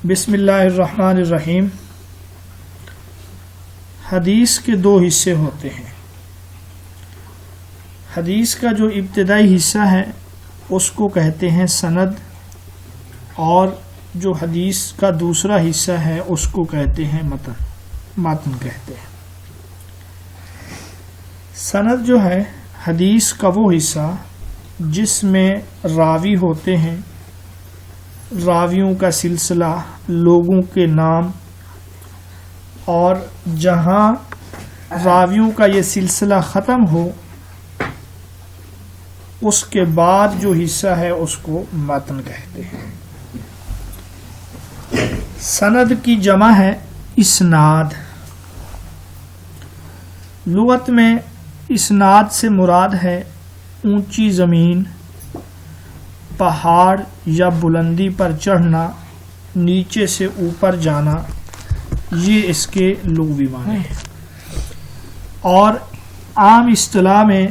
بسم اللہ الرحمن الرحیم۔ حدیث کے دو حصے ہوتے ہیں۔ حدیث کا جو ابتدائی حصہ ہے اس کو کہتے ہیں سند، اور جو حدیث کا دوسرا حصہ ہے اس کو کہتے ہیں متن کہتے ہیں۔ سند جو ہے حدیث کا وہ حصہ جس میں راوی ہوتے ہیں، راویوں کا سلسلہ، لوگوں کے نام، اور جہاں راویوں کا یہ سلسلہ ختم ہو اس کے بعد جو حصہ ہے اس کو متن کہتے ہیں۔ سند کی جمع ہے اسناد۔ لغت میں اسناد سے مراد ہے اونچی زمین، پہاڑ یا بلندی پر چڑھنا، نیچے سے اوپر جانا، یہ اس کے لغوی معنی ہیں۔ اور عام اصطلاح میں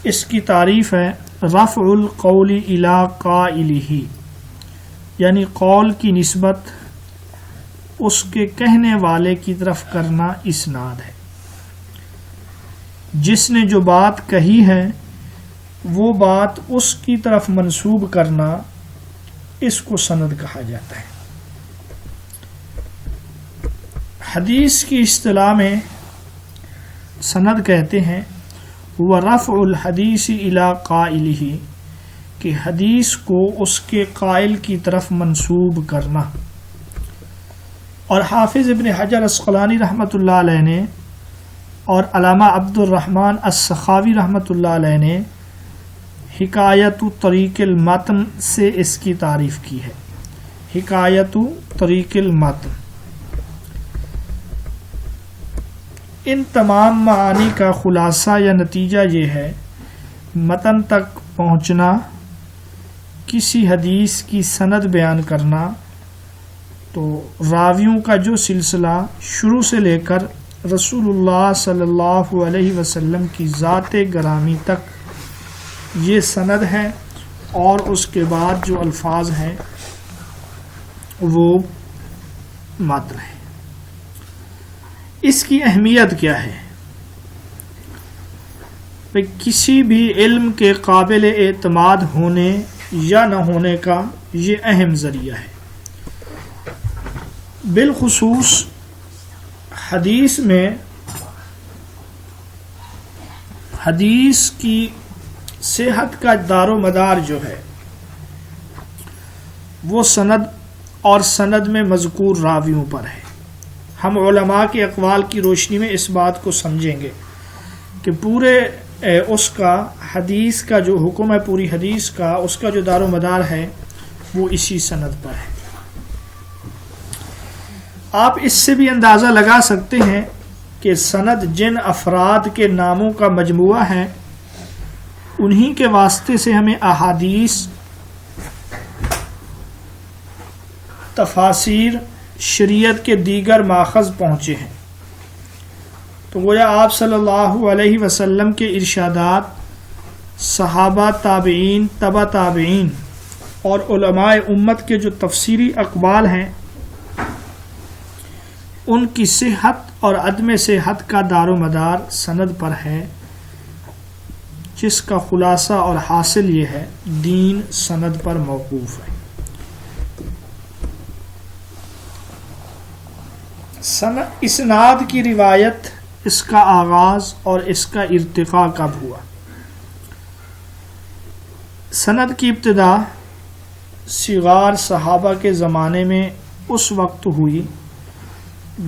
اس کی تعریف ہے رفع القول الی قائلہ، یعنی قول کی نسبت اس کے کہنے والے کی طرف کرنا اسناد ہے۔ جس نے جو بات کہی ہے وہ بات اس کی طرف منسوب کرنا، اس کو سند کہا جاتا ہے۔ حدیث کی اصطلاح میں سند کہتے ہیں وَرَفْعُ الْحَدِيثِ إِلَىٰ قَائِلِهِ، کہ حدیث کو اس کے قائل کی طرف منسوب کرنا۔ اور حافظ ابن حجر عسقلانی رحمۃ اللہ علیہ نے اور علامہ عبد الرحمن السخاوی رحمۃ اللہ علیہ نے حکایت طریق المتن سے اس کی تعریف کی ہے۔ حکایت طریق المتن، ان تمام معانی کا خلاصہ یا نتیجہ یہ ہے متن تک پہنچنا، کسی حدیث کی سند بیان کرنا، تو راویوں کا جو سلسلہ شروع سے لے کر رسول اللہ صلی اللہ علیہ وسلم کی ذات گرامی تک یہ سند ہے، اور اس کے بعد جو الفاظ ہیں وہ متن ہے۔ اس کی اہمیت کیا ہے؟ کسی بھی علم کے قابل اعتماد ہونے یا نہ ہونے کا یہ اہم ذریعہ ہے۔ بالخصوص حدیث میں حدیث کی صحت کا دار و مدار جو ہے وہ سند اور سند میں مذکور راویوں پر ہے۔ ہم علماء کے اقوال کی روشنی میں اس بات کو سمجھیں گے کہ پورے اس کا حدیث کا جو حکم ہے، پوری حدیث کا اس کا جو دار و مدار ہے وہ اسی سند پر ہے۔ آپ اس سے بھی اندازہ لگا سکتے ہیں کہ سند جن افراد کے ناموں کا مجموعہ ہے انہی کے واسطے سے ہمیں احادیث، تفاسیر، شریعت کے دیگر ماخذ پہنچے ہیں۔ تو گویا آپ صلی اللہ علیہ وسلم کے ارشادات، صحابہ، تابعین، تبع تابعین اور علماء امت کے جو تفسیری اقوال ہیں ان کی صحت اور عدم صحت کا دار و مدار سند پر ہے، جس کا خلاصہ اور حاصل یہ ہے دین سند پر موقوف ہے۔ اسناد کی روایت، اس کا آغاز اور اس کا ارتقاء کب ہوا؟ سند کی ابتدا صغار صحابہ کے زمانے میں اس وقت ہوئی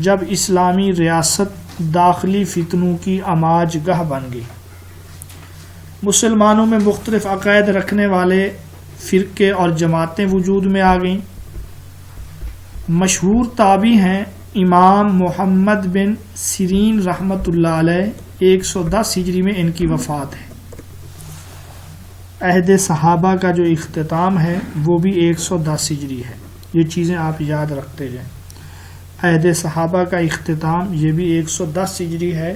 جب اسلامی ریاست داخلی فتنوں کی آماج گاہ بن گئی۔ مسلمانوں میں مختلف عقائد رکھنے والے فرقے اور جماعتیں وجود میں آ گئیں۔ مشہور تابعی ہیں امام محمد بن سیرین رحمۃ اللہ علیہ، 110 ہجری میں ان کی وفات ہے۔ عہد صحابہ کا جو اختتام ہے وہ بھی 110 ہجری ہے۔ یہ چیزیں آپ یاد رکھتے جائیں۔ عہد صحابہ کا اختتام یہ بھی 110 ہجری ہے۔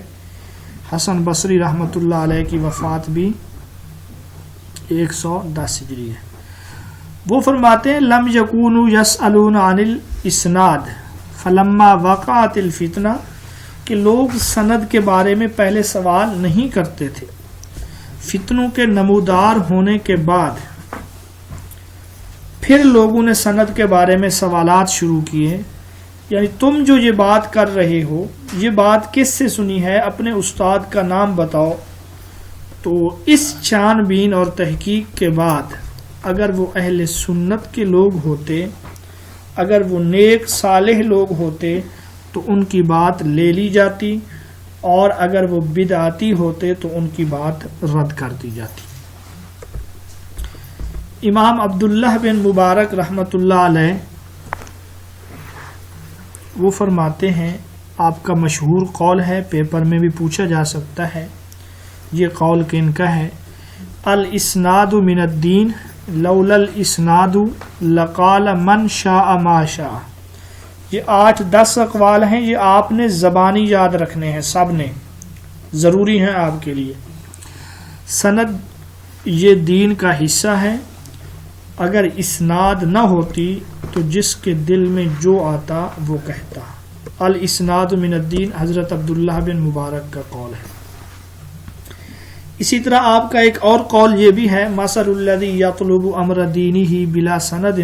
حسن بصری رحمۃ اللہ علیہ کی وفات بھی 110 ہجری ہے۔ وہ فرماتے ہیں لم یکونوا یسألون عن الاسناد فلما وقعت الفتنہ، کہ لوگ سند کے بارے میں پہلے سوال نہیں کرتے تھے، فتنوں کے نمودار ہونے کے بعد پھر لوگوں نے سند کے بارے میں سوالات شروع کیے، یعنی تم جو یہ بات کر رہے ہو یہ بات کس سے سنی ہے، اپنے استاد کا نام بتاؤ۔ تو اس چھان بین اور تحقیق کے بعد اگر وہ اہل سنت کے لوگ ہوتے، اگر وہ نیک صالح لوگ ہوتے تو ان کی بات لے لی جاتی، اور اگر وہ بدعتی ہوتے تو ان کی بات رد کر دی جاتی۔ امام عبداللہ بن مبارک رحمۃ اللہ علیہ وہ فرماتے ہیں، آپ کا مشہور قول ہے، پیپر میں بھی پوچھا جا سکتا ہے، یہ قول کن کا ہے؟ الاسناد من الدین لولا الاسناد لقال من شاء ما شاء۔ یہ 8-10 اقوال ہیں، یہ آپ نے زبانی یاد رکھنے ہیں، سب نے ضروری ہیں آپ کے لیے۔ سند یہ دین کا حصہ ہے، اگر اسناد نہ ہوتی تو جس کے دل میں جو آتا وہ کہتا۔ الاسناد من الدین حضرت عبداللہ بن مبارک کا قول ہے۔ اسی طرح آپ کا ایک اور قول یہ بھی ہے، مثل الذی یطلب امر دینہ بلا سند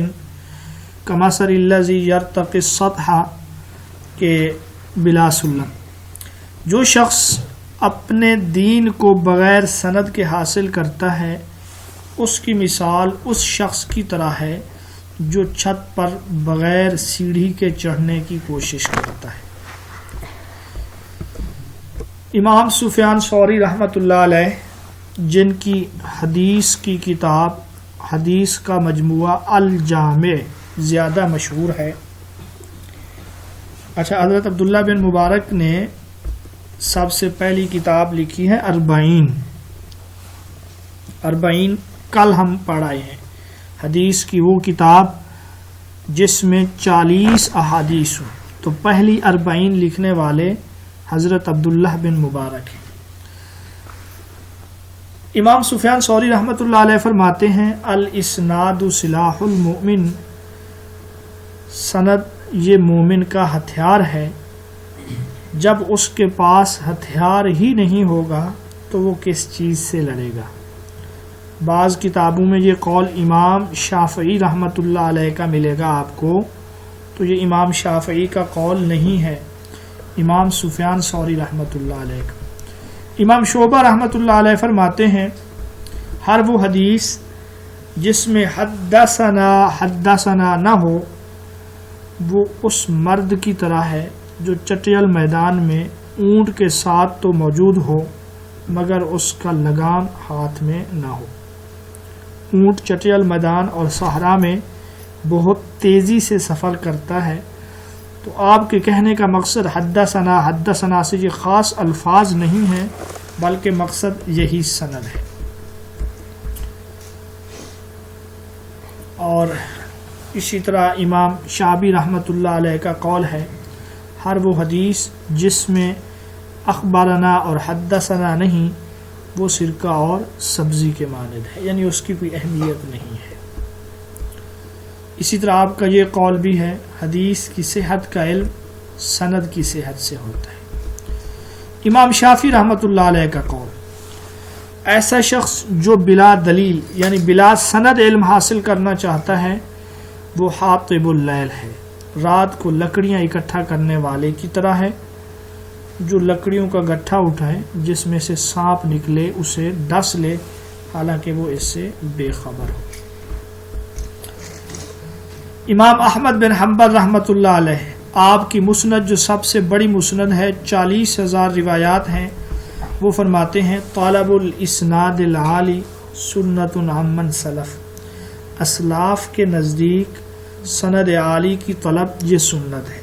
کمثل الذی یرتقی السطح کے بلا سلم۔ جو شخص اپنے دین کو بغیر سند کے حاصل کرتا ہے اس کی مثال اس شخص کی طرح ہے جو چھت پر بغیر سیڑھی کے چڑھنے کی کوشش کرتا ہے۔ امام سفیان ثوری رحمۃ اللہ علیہ جن کی حدیث کی کتاب حدیث کا مجموعہ الجامع زیادہ مشہور ہے۔ اچھا، حضرت عبداللہ بن مبارک نے سب سے پہلی کتاب لکھی ہے اربعین کل ہم پڑھ آئے ہیں، حدیث کی وہ کتاب جس میں 40 احادیث ہوں، تو پہلی 40 لکھنے والے حضرت عبداللہ بن مبارک ہیں۔ امام سفیان ثوری رحمۃ اللہ علیہ فرماتے ہیں الاسناد سلاح المؤمن، سند یہ مومن کا ہتھیار ہے، جب اس کے پاس ہتھیار ہی نہیں ہوگا تو وہ کس چیز سے لڑے گا۔ بعض کتابوں میں یہ قول امام شافعی رحمۃ اللہ علیہ کا ملے گا آپ کو، تو یہ امام شافعی کا قول نہیں ہے، امام سفیان ثوری رحمۃ اللہ علیہ کا۔ امام شعبہ رحمۃ اللہ علیہ فرماتے ہیں ہر وہ حدیث جس میں حدثنا نہ ہو وہ اس مرد کی طرح ہے جو چٹیل میدان میں اونٹ کے ساتھ تو موجود ہو مگر اس کا لگام ہاتھ میں نہ ہو۔ اونٹ چٹیل میدان اور صحرا میں بہت تیزی سے سفر کرتا ہے، تو آپ کے کہنے کا مقصد حدثنا سے یہ خاص الفاظ نہیں ہیں بلکہ مقصد یہی سند ہے۔ اور اسی طرح امام شعبی رحمۃ اللہ علیہ کا قول ہے ہر وہ حدیث جس میں اخبارنا اور حدثنا نہیں وہ سرکہ اور سبزی کے مانند ہے، یعنی اس کی کوئی اہمیت نہیں ہے۔ اسی طرح آپ کا یہ قول بھی ہے حدیث کی صحت کا علم سند کی صحت سے ہوتا ہے۔ امام شافعی رحمۃ اللہ علیہ کا قول ایسا شخص جو بلا دلیل یعنی بلا سند علم حاصل کرنا چاہتا ہے وہ حاطب اللیل ہے، رات کو لکڑیاں اکٹھا کرنے والے کی طرح ہے، جو لکڑیوں کا گٹھا اٹھائے جس میں سے سانپ نکلے اسے ڈس لے حالانکہ وہ اس سے بے خبر ہو۔ امام احمد بن حنبل رحمۃ اللہ علیہ آپ کی مسند جو سب سے بڑی مسند ہے 40,000 روایات ہیں، وہ فرماتے ہیں طالب الاسناد العالی سنت عمن سلف، اسلاف کے نزدیک سند عالی کی طلب یہ سنت ہے۔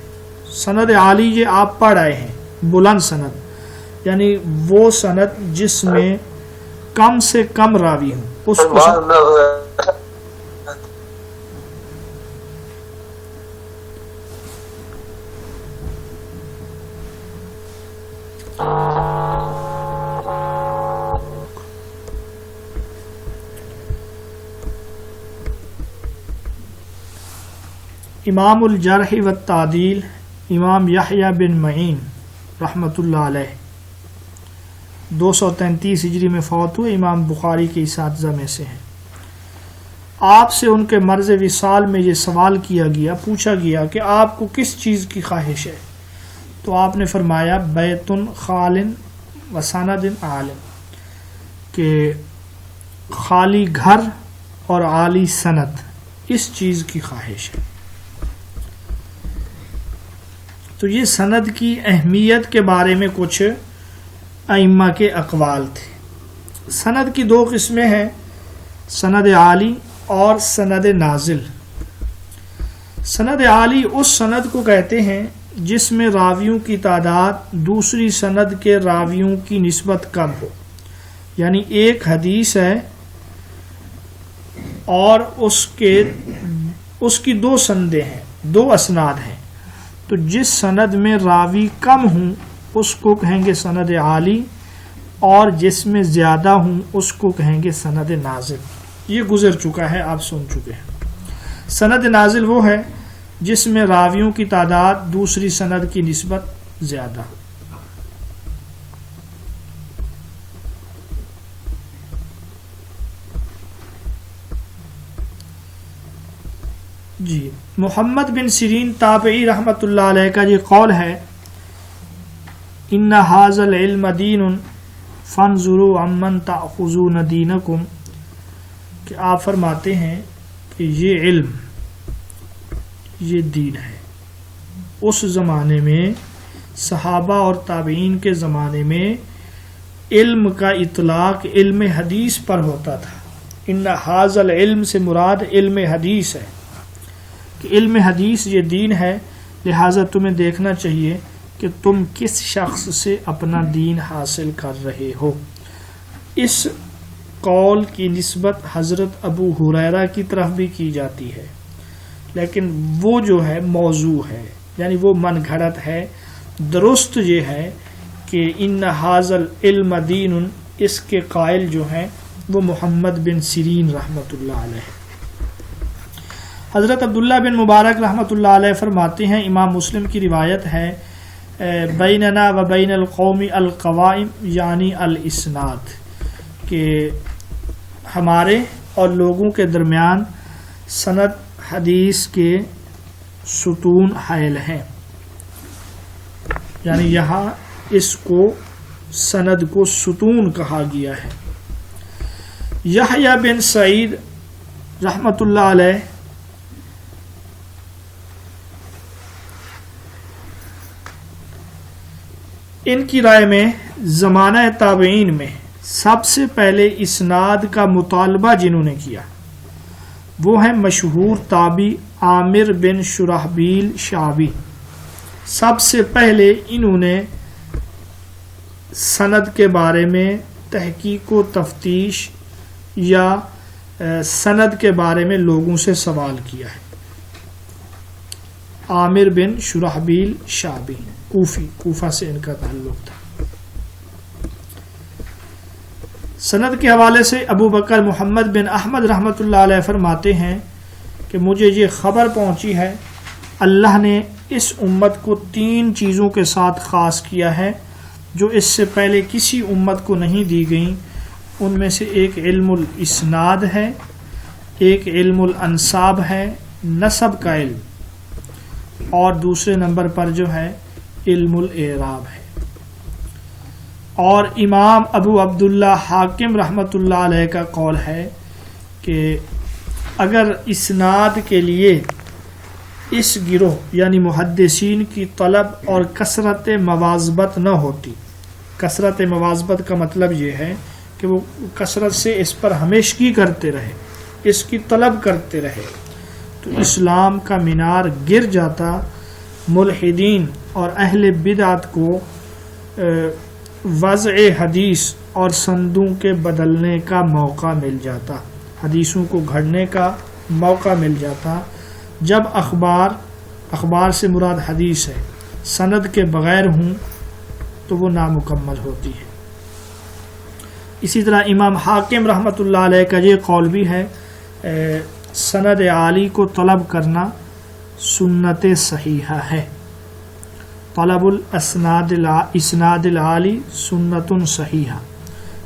سند عالی یہ آپ پڑھ آئے ہیں، بلند سند یعنی وہ سند جس میں کم سے کم راوی ہوں، اس کو امام الجرح والتعدیل امام یحییٰ بن معین رحمۃ اللہ علیہ 233 ہجری میں فوت ہوئے، امام بخاری کے اساتذہ میں سے ہیں۔ آپ سے ان کے مرض وصال میں یہ سوال کیا گیا، پوچھا گیا کہ آپ کو کس چیز کی خواہش ہے؟ تو آپ نے فرمایا بیت خال و سند عالم، کہ خالی گھر اور عالی سند، اس چیز کی خواہش ہے۔ تو یہ سند کی اہمیت کے بارے میں کچھ ائمہ کے اقوال تھے۔ سند کی دو قسمیں ہیں، سند عالی اور سند نازل۔ سند عالی اس سند کو کہتے ہیں جس میں راویوں کی تعداد دوسری سند کے راویوں کی نسبت کم ہو، یعنی ایک حدیث ہے اور اس کی دو سندیں ہیں، دو اسناد ہیں، تو جس سند میں راوی کم ہوں اس کو کہیں گے سند عالی، اور جس میں زیادہ ہوں اس کو کہیں گے سند نازل۔ یہ گزر چکا ہے، آپ سن چکے ہیں۔ سند نازل وہ ہے جس میں راویوں کی تعداد دوسری سند کی نسبت زیادہ ہو۔ جی، محمد بن سیرین تابعی رحمۃ اللہ علیہ کا یہ قول ہے، ان ھذا العلم دین فانظروا عمن تأخذون دینکم، کہ آپ فرماتے ہیں کہ یہ علم، یہ دین ہے۔ اس زمانے میں صحابہ اور تابعین کے زمانے میں علم کا اطلاق علم حدیث پر ہوتا تھا۔ ان ھذا العلم سے مراد علم حدیث ہے، کہ علم حدیث یہ دین ہے، لہٰذا تمہیں دیکھنا چاہیے کہ تم کس شخص سے اپنا دین حاصل کر رہے ہو۔ اس قول کی نسبت حضرت ابو ہریرہ کی طرف بھی کی جاتی ہے، لیکن وہ جو ہے موضوع ہے، یعنی وہ من گھڑت ہے۔ درست یہ ہے کہ ان ھذا العلم دین، اس کے قائل جو ہیں وہ محمد بن سیرین رحمۃ اللہ علیہ۔ حضرت عبداللہ بن مبارک رحمۃ اللہ علیہ فرماتے ہیں، امام مسلم کی روایت ہے، بیننا و بین القوم القوائم یعنی الاسناد، کہ ہمارے اور لوگوں کے درمیان سند حدیث کے ستون حائل ہیں، یعنی یہاں اس کو سند کو ستون کہا گیا ہے۔ یحییٰ بن سعید رحمۃ اللہ علیہ ان کی رائے میں زمانہ تابعین میں سب سے پہلے اسناد کا مطالبہ جنہوں نے کیا وہ ہیں مشہور تابعی عامر بن شرحبیل شعبی۔ سب سے پہلے انہوں نے سند کے بارے میں تحقیق و تفتیش یا سند کے بارے میں لوگوں سے سوال کیا ہے۔ عامر بن شرحبیل شعبی کوفہ سے ان کا تعلق تھا۔ سند کے حوالے سے ابو بکر محمد بن احمد رحمۃ اللہ علیہ فرماتے ہیں کہ مجھے یہ خبر پہنچی ہے، اللہ نے اس امت کو 3 چیزوں کے ساتھ خاص کیا ہے جو اس سے پہلے کسی امت کو نہیں دی گئیں۔ ان میں سے ایک علم الاسناد ہے، ایک علم الانساب ہے، نسب کا علم، اور دوسرے نمبر پر جو ہے علم الاعراب ہے۔ اور امام ابو عبداللہ حاکم رحمۃ اللہ علیہ کا قول ہے کہ اگر اسناد کے لیے اس گروہ یعنی محدثین کی طلب اور کثرت مواظبت نہ ہوتی، کثرت مواظبت کا مطلب یہ ہے کہ وہ کثرت سے اس پر ہمیشگی کرتے رہے، اس کی طلب کرتے رہے، تو اسلام کا مینار گر جاتا، ملحدین اور اہل بدعت کو وضع حدیث اور سندوں کے بدلنے کا موقع مل جاتا، حدیثوں کو گھڑنے کا موقع مل جاتا۔ جب اخبار سے مراد حدیث ہے، سند کے بغیر ہوں تو وہ نامکمل ہوتی ہے۔ اسی طرح امام حاکم رحمۃ اللہ علیہ کا یہ قول بھی ہے، سند عالی کو طلب کرنا سنت صحیحہ ہے۔ طلب الاسناد اسناد العالی سنت صحیحہ،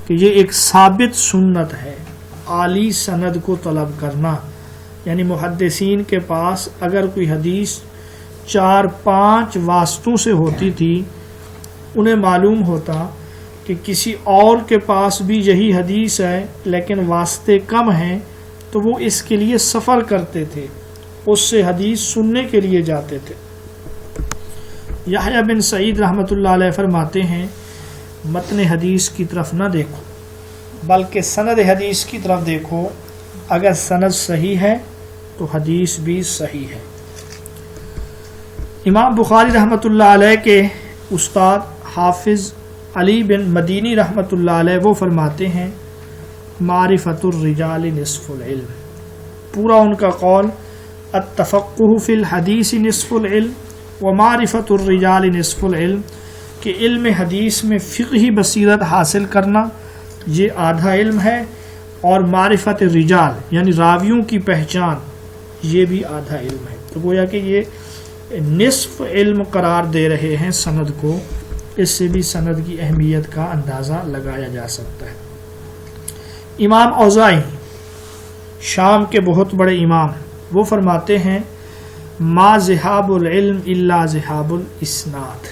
کہ یہ ایک ثابت سنت ہے، عالی سند کو طلب کرنا۔ یعنی محدثین کے پاس اگر کوئی حدیث 4-5 واسطوں سے ہوتی تھی، انہیں معلوم ہوتا کہ کسی اور کے پاس بھی یہی حدیث ہے لیکن واسطے کم ہیں، تو وہ اس کے لیے سفر کرتے تھے، اس سے حدیث سننے کے لیے جاتے تھے۔ یحییٰ بن سعید رحمۃ اللہ علیہ فرماتے ہیں متن حدیث کی طرف نہ دیکھو بلکہ سند حدیث کی طرف دیکھو، اگر سند صحیح ہے تو حدیث بھی صحیح ہے۔ امام بخاری رحمۃ اللہ علیہ کے استاد حافظ علی بن مدینی رحمۃ اللہ علیہ وہ فرماتے ہیں معرفت الرجال نصف العلم، پورا ان کا قول التفقہ فی الحدیث نصف العلم ومعرفت الرجال نصف العلم، کہ علم حدیث میں فقہی بصیرت حاصل کرنا یہ آدھا علم ہے، اور معرفت الرجال یعنی راویوں کی پہچان یہ بھی آدھا علم ہے۔ تو گویا کہ یہ نصف علم قرار دے رہے ہیں سند کو، اس سے بھی سند کی اہمیت کا اندازہ لگایا جا سکتا ہے۔ امام اوزاعی شام کے بہت بڑے امام وہ فرماتے ہیں ما ذہاب العلم الا ذہاب الاسناد،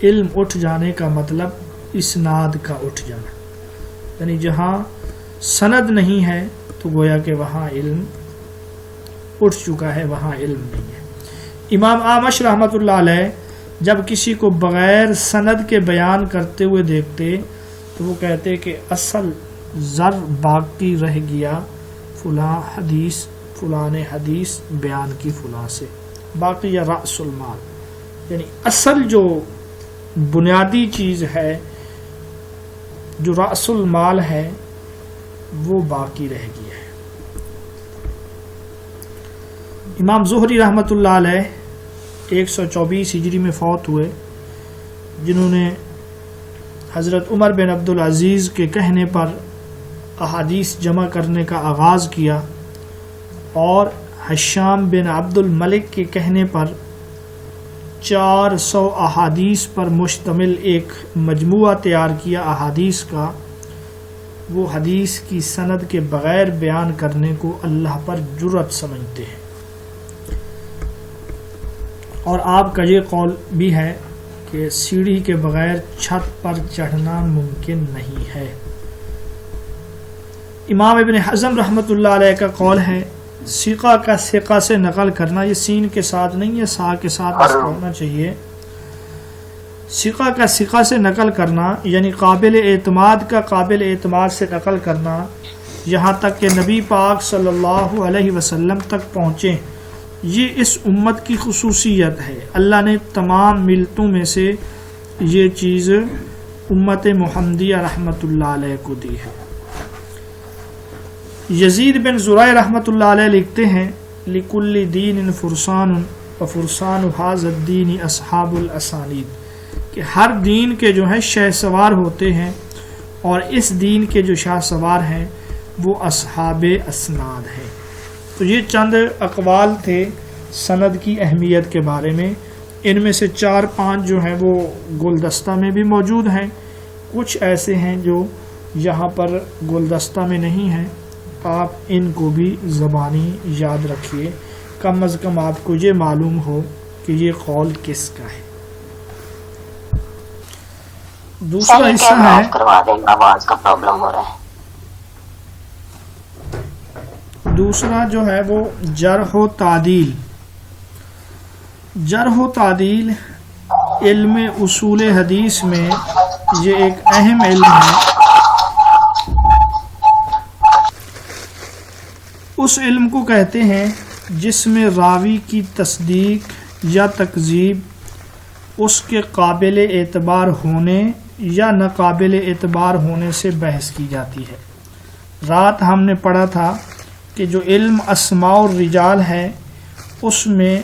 علم اٹھ جانے کا مطلب اسناد کا اٹھ جانا، یعنی جہاں سند نہیں ہے تو گویا کہ وہاں علم اٹھ چکا ہے، وہاں علم نہیں ہے۔ امام اعمش رحمۃ اللہ علیہ جب کسی کو بغیر سند کے بیان کرتے ہوئے دیکھتے تو وہ کہتے کہ اصل زر باقی رہ گیا فلاں حدیث، فلاں نے حدیث بیان کی فلاں سے، باقی یا رأس المال، یعنی اصل جو بنیادی چیز ہے، جو رأس المال ہے، وہ باقی رہ گیا ہے۔ امام زہری رحمۃ اللہ علیہ 124 ہجری میں فوت ہوئے، جنہوں نے حضرت عمر بن عبدالعزیز کے کہنے پر احادیث جمع کرنے کا آغاز کیا، اور حشام بن عبد الملک کے کہنے پر 400 احادیث پر مشتمل ایک مجموعہ تیار کیا احادیث کا۔ وہ حدیث کی سند کے بغیر بیان کرنے کو اللہ پر جرأت سمجھتے ہیں، اور آپ کا یہ قول بھی ہے کہ سیڑھی کے بغیر چھت پر چڑھنا ممکن نہیں ہے۔ امام ابن حزم رحمۃ اللہ علیہ کا قول ہے ثقہ کا ثقہ سے نقل کرنا، یہ سین کے ساتھ نہیں ہے، سا کے ساتھ اس کو ہونا چاہیے۔ ثقہ کا ثقہ سے نقل کرنا یعنی قابل اعتماد کا قابل اعتماد سے نقل کرنا، یہاں تک کہ نبی پاک صلی اللہ علیہ وسلم تک پہنچے، یہ اس امت کی خصوصیت ہے۔ اللہ نے تمام ملتوں میں سے یہ چیز امت محمدیہ رحمۃ اللہ علیہ کو دی ہے۔ یزید بن زرع رحمۃ اللہ علیہ لکھتے ہیں لِكُلِّ دِينٍ فُرْسَانٌ وَفُرْسَانُ هَذَا الدِّينِ أَصْحَابُ الْأَسَانِيدِ، کہ ہر دین کے جو ہے شہ سوار ہوتے ہیں، اور اس دین کے جو شاہ سوار ہیں وہ اصحاب اسناد ہیں۔ تو یہ چند اقوال تھے سند کی اہمیت کے بارے میں، ان میں سے 4-5 جو ہیں وہ گلدستہ میں بھی موجود ہیں، کچھ ایسے ہیں جو یہاں پر گلدستہ میں نہیں ہیں، آپ ان کو بھی زبانی یاد رکھیے، کم از کم آپ کو یہ معلوم ہو کہ یہ قول کس کا ہے۔ دوسرا حصہ ہے، آواز کا پرابلم ہو رہا ہے۔ دوسرا جو ہے وہ جرح و تعدیل۔ جرح و تعدیل علم اصول حدیث میں یہ ایک اہم علم ہے۔ اس علم کو کہتے ہیں جس میں راوی کی تصدیق یا تکذیب اس کے قابل اعتبار ہونے یا ناقابل اعتبار ہونے سے بحث کی جاتی ہے۔ رات ہم نے پڑھا تھا کہ جو علم اسماء الرجال ہے اس میں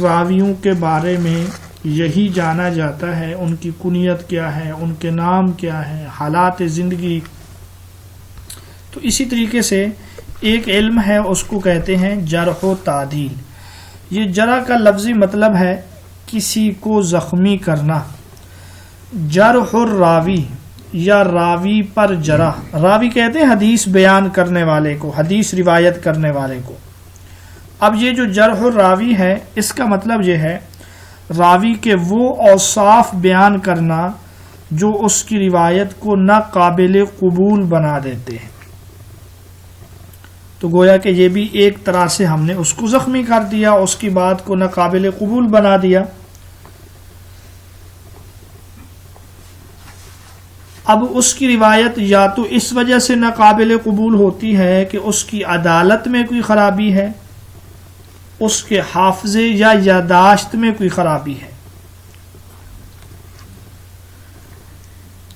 راویوں کے بارے میں یہی جانا جاتا ہے ان کی کنیت کیا ہے، ان کے نام کیا ہے، حالات زندگی۔ تو اسی طریقے سے ایک علم ہے اس کو کہتے ہیں جرح و تعدیل، یہ جرح کا لفظی مطلب ہے کسی کو زخمی کرنا. جرح الراوی یا راوی پر جرح، راوی کہتے ہیں حدیث بیان کرنے والے کو، حدیث روایت کرنے والے کو. اب یہ جو جرح الراوی ہے اس کا مطلب یہ ہے راوی کے وہ اوصاف بیان کرنا جو اس کی روایت کو ناقابل قبول بنا دیتے ہیں. تو گویا کہ یہ بھی ایک طرح سے ہم نے اس کو زخمی کر دیا، اس کی بات کو ناقابل قبول بنا دیا. اب اس کی روایت یا تو اس وجہ سے ناقابل قبول ہوتی ہے کہ اس کی عدالت میں کوئی خرابی ہے، اس کے حافظے یا یادداشت میں کوئی خرابی ہے.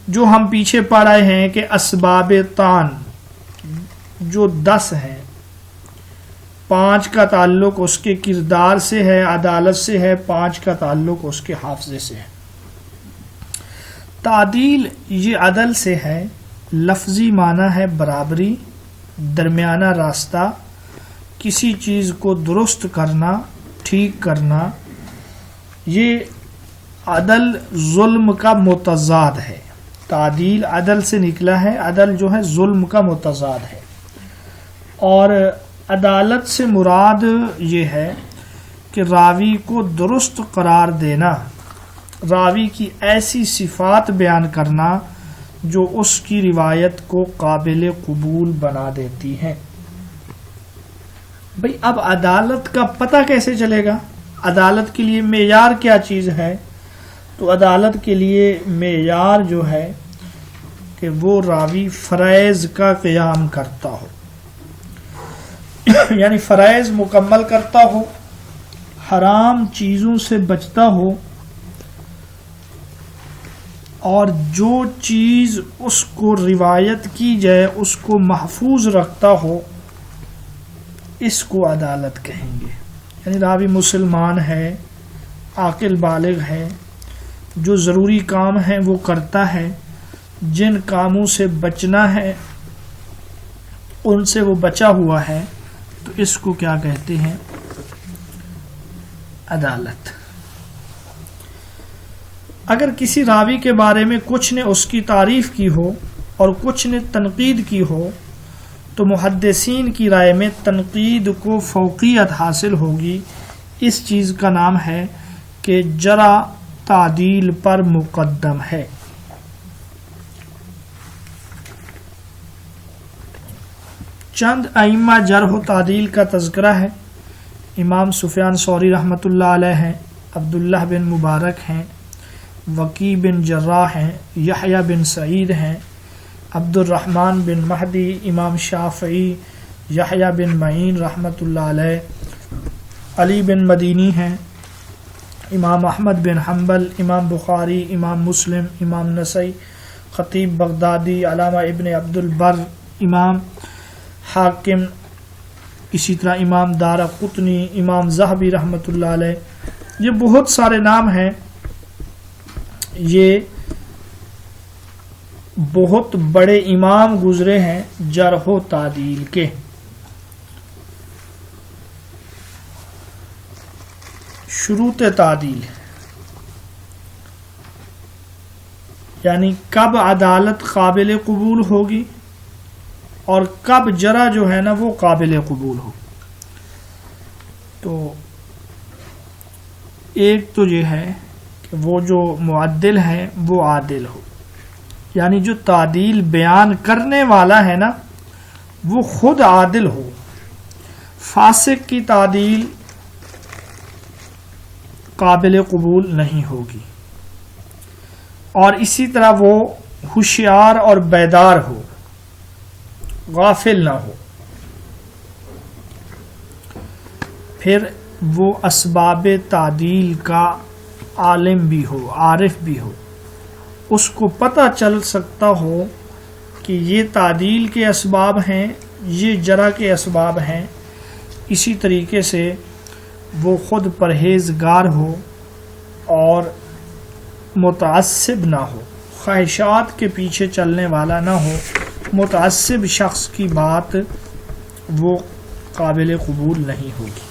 جو ہم پیچھے پڑھ رہے ہیں کہ اسباب طعن جو 10 ہیں، 5 کا تعلق اس کے کردار سے ہے، عدالت سے ہے، 5 کا تعلق اس کے حافظے سے ہے. تعدیل یہ عدل سے ہے، لفظی معنی ہے برابری، درمیانہ راستہ، کسی چیز کو درست کرنا، ٹھیک کرنا. یہ عدل ظلم کا متضاد ہے. تعدیل عدل سے نکلا ہے، عدل جو ہے ظلم کا متضاد ہے. اور عدالت سے مراد یہ ہے کہ راوی کو درست قرار دینا، راوی کی ایسی صفات بیان کرنا جو اس کی روایت کو قابل قبول بنا دیتی ہیں. بھئی اب عدالت کا پتہ کیسے چلے گا؟ عدالت کے لیے معیار کیا چیز ہے؟ تو عدالت کے لیے معیار جو ہے کہ وہ راوی فرائض کا قیام کرتا ہو، یعنی فرائض مکمل کرتا ہو، حرام چیزوں سے بچتا ہو، اور جو چیز اس کو روایت کی جائے اس کو محفوظ رکھتا ہو، اس کو عدالت کہیں گے. یعنی راوی مسلمان ہے، عاقل بالغ ہے، جو ضروری کام ہے وہ کرتا ہے، جن کاموں سے بچنا ہے ان سے وہ بچا ہوا ہے، تو اس کو کیا کہتے ہیں؟ عدالت. اگر کسی راوی کے بارے میں کچھ نے اس کی تعریف کی ہو اور کچھ نے تنقید کی ہو تو محدثین کی رائے میں تنقید کو فوقیت حاصل ہوگی. اس چیز کا نام ہے کہ جرح تعدیل پر مقدم ہے. چند ائمہ جرح و تعدیل کا تذکرہ ہے. امام سفیان ثوری رحمۃ اللہ علیہ ہیں، عبداللہ بن مبارک ہیں، وکی بن جراح ہیں، یحییٰ بن سعید ہیں، عبد الرحمن بن مہدی، امام شافعی، یحییٰ بن معین رحمۃ اللہ علیہ، علی بن مدینی ہیں، امام احمد بن حنبل، امام بخاری، امام مسلم، امام نسائی، خطیب بغدادی، علامہ ابن عبد البر، امام حاکم، اسی طرح امام دارقطنی، امام ذہبی رحمۃ اللہ علیہ. یہ بہت سارے نام ہیں، یہ بہت بڑے امام گزرے ہیں جرح و تعدیل کے. شروط تعدیل یعنی کب عدالت قابل قبول ہوگی اور کب جرح جو ہے نا وہ قابل قبول ہو. تو ایک تو یہ ہے کہ وہ جو معدل ہے وہ عادل ہو، یعنی جو تعدیل بیان کرنے والا ہے نا وہ خود عادل ہو. فاسق کی تعدیل قابل قبول نہیں ہوگی. اور اسی طرح وہ ہوشیار اور بیدار ہو، غافل نہ ہو. پھر وہ اسباب تعدیل کا عالم بھی ہو، عارف بھی ہو، اس کو پتہ چل سکتا ہو کہ یہ تعدیل کے اسباب ہیں، یہ جرح کے اسباب ہیں. اسی طریقے سے وہ خود پرہیزگار ہو اور متعصب نہ ہو، خواہشات کے پیچھے چلنے والا نہ ہو. متعصب شخص کی بات وہ قابل قبول نہیں ہوگی.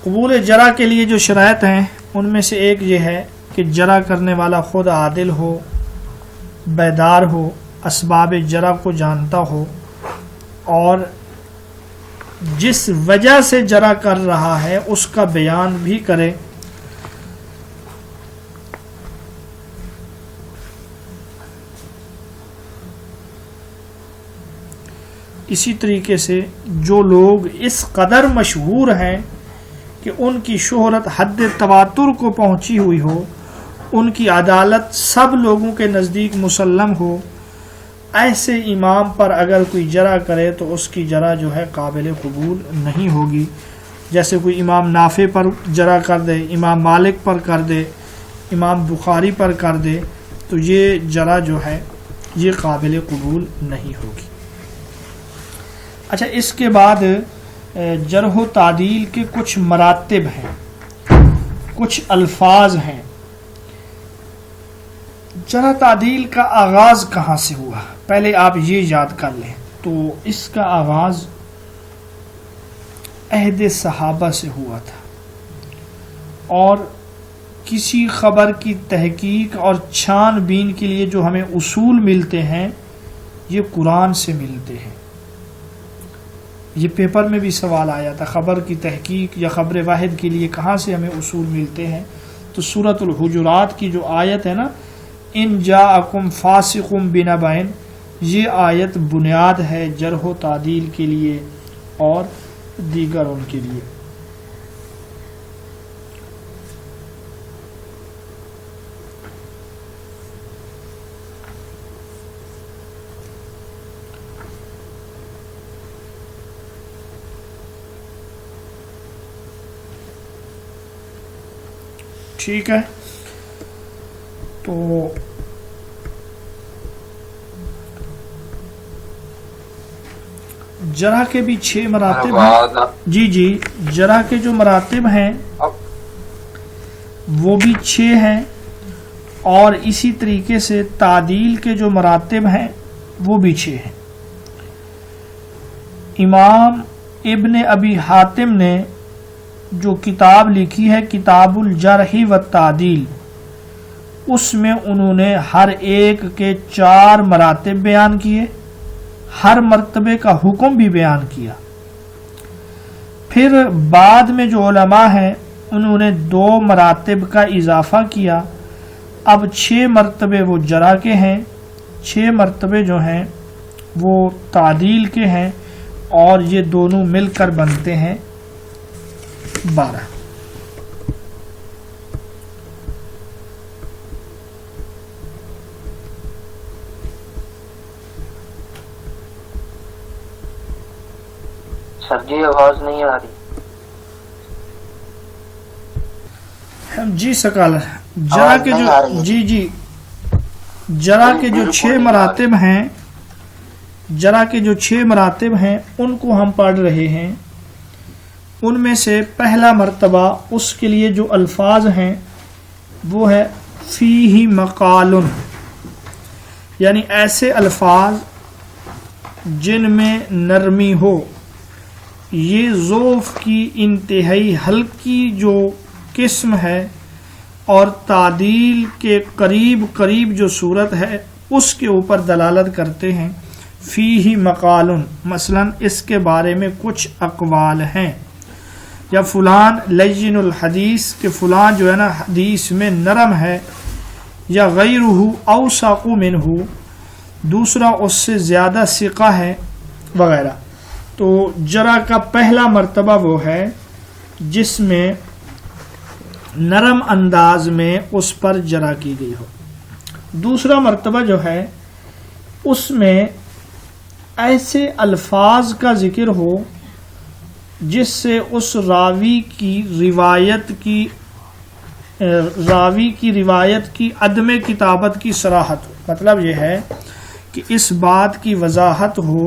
قبول جرح کے لیے جو شرائط ہیں ان میں سے ایک یہ ہے کہ جرح کرنے والا خود عادل ہو، بیدار ہو، اسباب جرح کو جانتا ہو، اور جس وجہ سے جرح کر رہا ہے اس کا بیان بھی کرے۔ اسی طریقے سے جو لوگ اس قدر مشہور ہیں کہ ان کی شہرت حد تواتر کو پہنچی ہوئی ہو، ان کی عدالت سب لوگوں کے نزدیک مسلم ہو، ایسے امام پر اگر کوئی جرح کرے تو اس کی جرح جو ہے قابل قبول نہیں ہوگی۔ جیسے کوئی امام نافع پر جرح کر دے، امام مالک پر کر دے، امام بخاری پر کر دے، تو یہ جرح جو ہے یہ قابل قبول نہیں ہوگی۔ اچھا، اس کے بعد جرح و تعدیل کے کچھ مراتب ہیں، کچھ الفاظ ہیں۔ جرح تعدیل کا آغاز کہاں سے ہوا؟ پہلے آپ یہ یاد کر لیں۔ تو اس کا آغاز عہد صحابہ سے ہوا تھا، اور کسی خبر کی تحقیق اور چھان بین کے لیے جو ہمیں اصول ملتے ہیں یہ قرآن سے ملتے ہیں۔ یہ پیپر میں بھی سوال آیا تھا، خبر کی تحقیق یا خبر واحد کے لیے کہاں سے ہمیں اصول ملتے ہیں؟ تو سورۃ الحجرات کی جو آیت ہے نا، ان جاءکم فاسق بنبأ، یہ آیت بنیاد ہے جرح و تعدیل کے لیے اور دیگر ان کے لیے۔ ٹھیک ہے، تو جرح کے بھی 6 مراتب ہیں۔ جی جرح کے جو مراتب ہیں وہ بھی 6 ہیں، اور اسی طریقے سے تعدیل کے جو مراتب ہیں وہ بھی 6 ہیں۔ امام ابن ابی حاتم نے جو کتاب لکھی ہے کتاب الجرح والتعدیل، اس میں انہوں نے ہر ایک کے 4 مراتب بیان کیے، ہر مرتبے کا حکم بھی بیان کیا۔ پھر بعد میں جو علماء ہیں انہوں نے 2 مراتب کا اضافہ کیا، اب 6 مرتبے وہ جرح کے ہیں، 6 مرتبے جو ہیں وہ تعدیل کے ہیں، اور یہ دونوں مل کر بنتے ہیں 12۔ سر جی آواز نہیں آ رہی۔ جی سکالر، جرح کے جو جرح کے جو 6 مراتب ہیں، جرح کے جو 6 مراتب ہیں ان کو ہم پڑھ رہے ہیں۔ ان میں سے پہلا مرتبہ اس کے لیے جو الفاظ ہیں وہ ہے فیہ مقال، یعنی ایسے الفاظ جن میں نرمی ہو۔ یہ ضعف کی انتہائی ہلکی جو قسم ہے، اور تعدیل کے قریب جو صورت ہے اس کے اوپر دلالت کرتے ہیں۔ فیہ مقال، مثلا اس کے بارے میں کچھ اقوال ہیں، یا فلان لین الحدیث، کہ فلان جو ہے نا حدیث میں نرم ہے، یا غیرہ اوثق منہ، دوسرا اس سے زیادہ ثقہ ہے، وغیرہ۔ تو جرح کا پہلا مرتبہ وہ ہے جس میں نرم انداز میں اس پر جرح کی گئی ہو۔ دوسرا مرتبہ جو ہے اس میں ایسے الفاظ کا ذکر ہو جس سے اس راوی کی روایت کی عدم کتابت کی صراحت ہو۔ مطلب یہ ہے کہ اس بات کی وضاحت ہو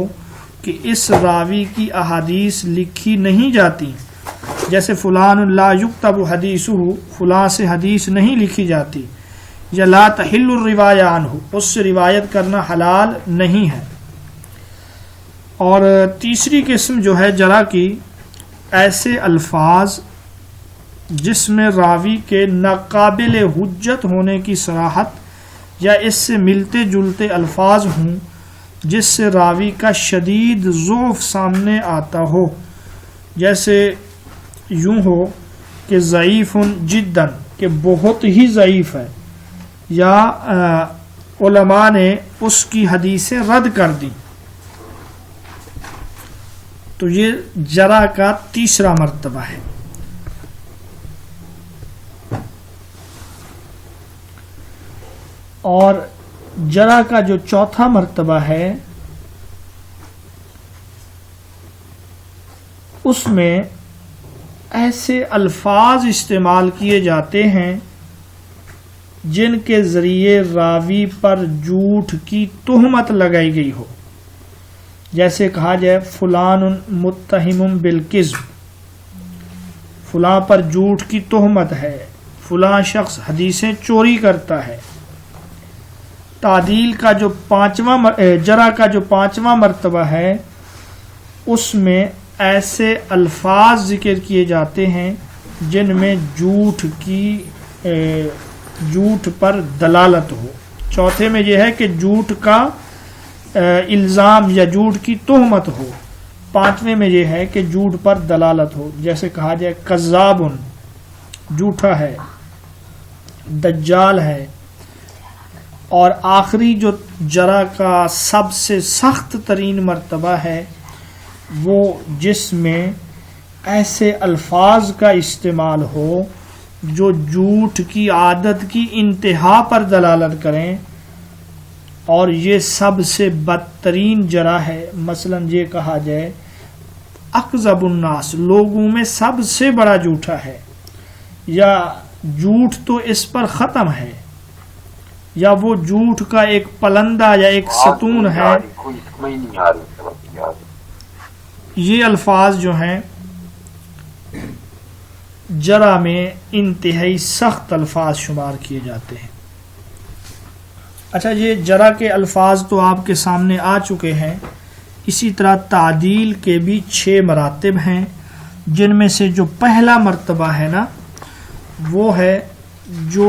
کہ اس راوی کی احادیث لکھی نہیں جاتی، جیسے فلان لا یکتب حدیثہ، فلاں سے حدیث نہیں لکھی جاتی، یا لا تحل الروایہ عنہ، اس سے روایت کرنا حلال نہیں ہے۔ اور تیسری قسم جو ہے جرح کی، ایسے الفاظ جس میں راوی کے ناقابل حجت ہونے کی صراحت یا اس سے ملتے جلتے الفاظ ہوں جس سے راوی کا شدید ضعف سامنے آتا ہو، جیسے یوں ہو کہ ضعیف جداً، کہ بہت ہی ضعیف ہے، یا علماء نے اس کی حدیثیں رد کر دی، تو یہ جرح کا تیسرا مرتبہ ہے۔ اور جرح کا جو چوتھا مرتبہ ہے اس میں ایسے الفاظ استعمال کیے جاتے ہیں جن کے ذریعے راوی پر جھوٹ کی تہمت لگائی گئی ہو، جیسے کہا جائے فلان متہم بالکذب، فلاں پر جھوٹ کی تہمت ہے، فلاں شخص حدیثیں چوری کرتا ہے۔ تعدیل کا جو جرح کا جو پانچواں مرتبہ ہے اس میں ایسے الفاظ ذکر کیے جاتے ہیں جن میں جھوٹ پر دلالت ہو۔ چوتھے میں یہ ہے کہ جھوٹ کا الزام یا جھوٹ کی تہمت ہو۔ پانچویں میں یہ ہے کہ جھوٹ پر دلالت ہو، جیسے کہا جائے کذاب، جھوٹا ہے، دجال ہے۔ اور آخری جو جرح کا سب سے سخت ترین مرتبہ ہے وہ جس میں ایسے الفاظ کا استعمال ہو جو جھوٹ کی عادت کی انتہا پر دلالت کریں، اور یہ سب سے بدترین جرح ہے۔ مثلا یہ کہا جائے اکذب الناس، لوگوں میں سب سے بڑا جھوٹا ہے، یا جھوٹ تو اس پر ختم ہے، یا وہ جھوٹ کا ایک پلندہ یا ایک ستون ہے۔ یہ الفاظ جو ہیں جرح میں انتہائی سخت الفاظ شمار کیے جاتے ہیں۔ اچھا، یہ جرح کے الفاظ تو آپ کے سامنے آ چکے ہیں۔ اسی طرح تعدیل کے بھی 6 مراتب ہیں، جن میں سے جو پہلا مرتبہ ہے نا وہ ہے جو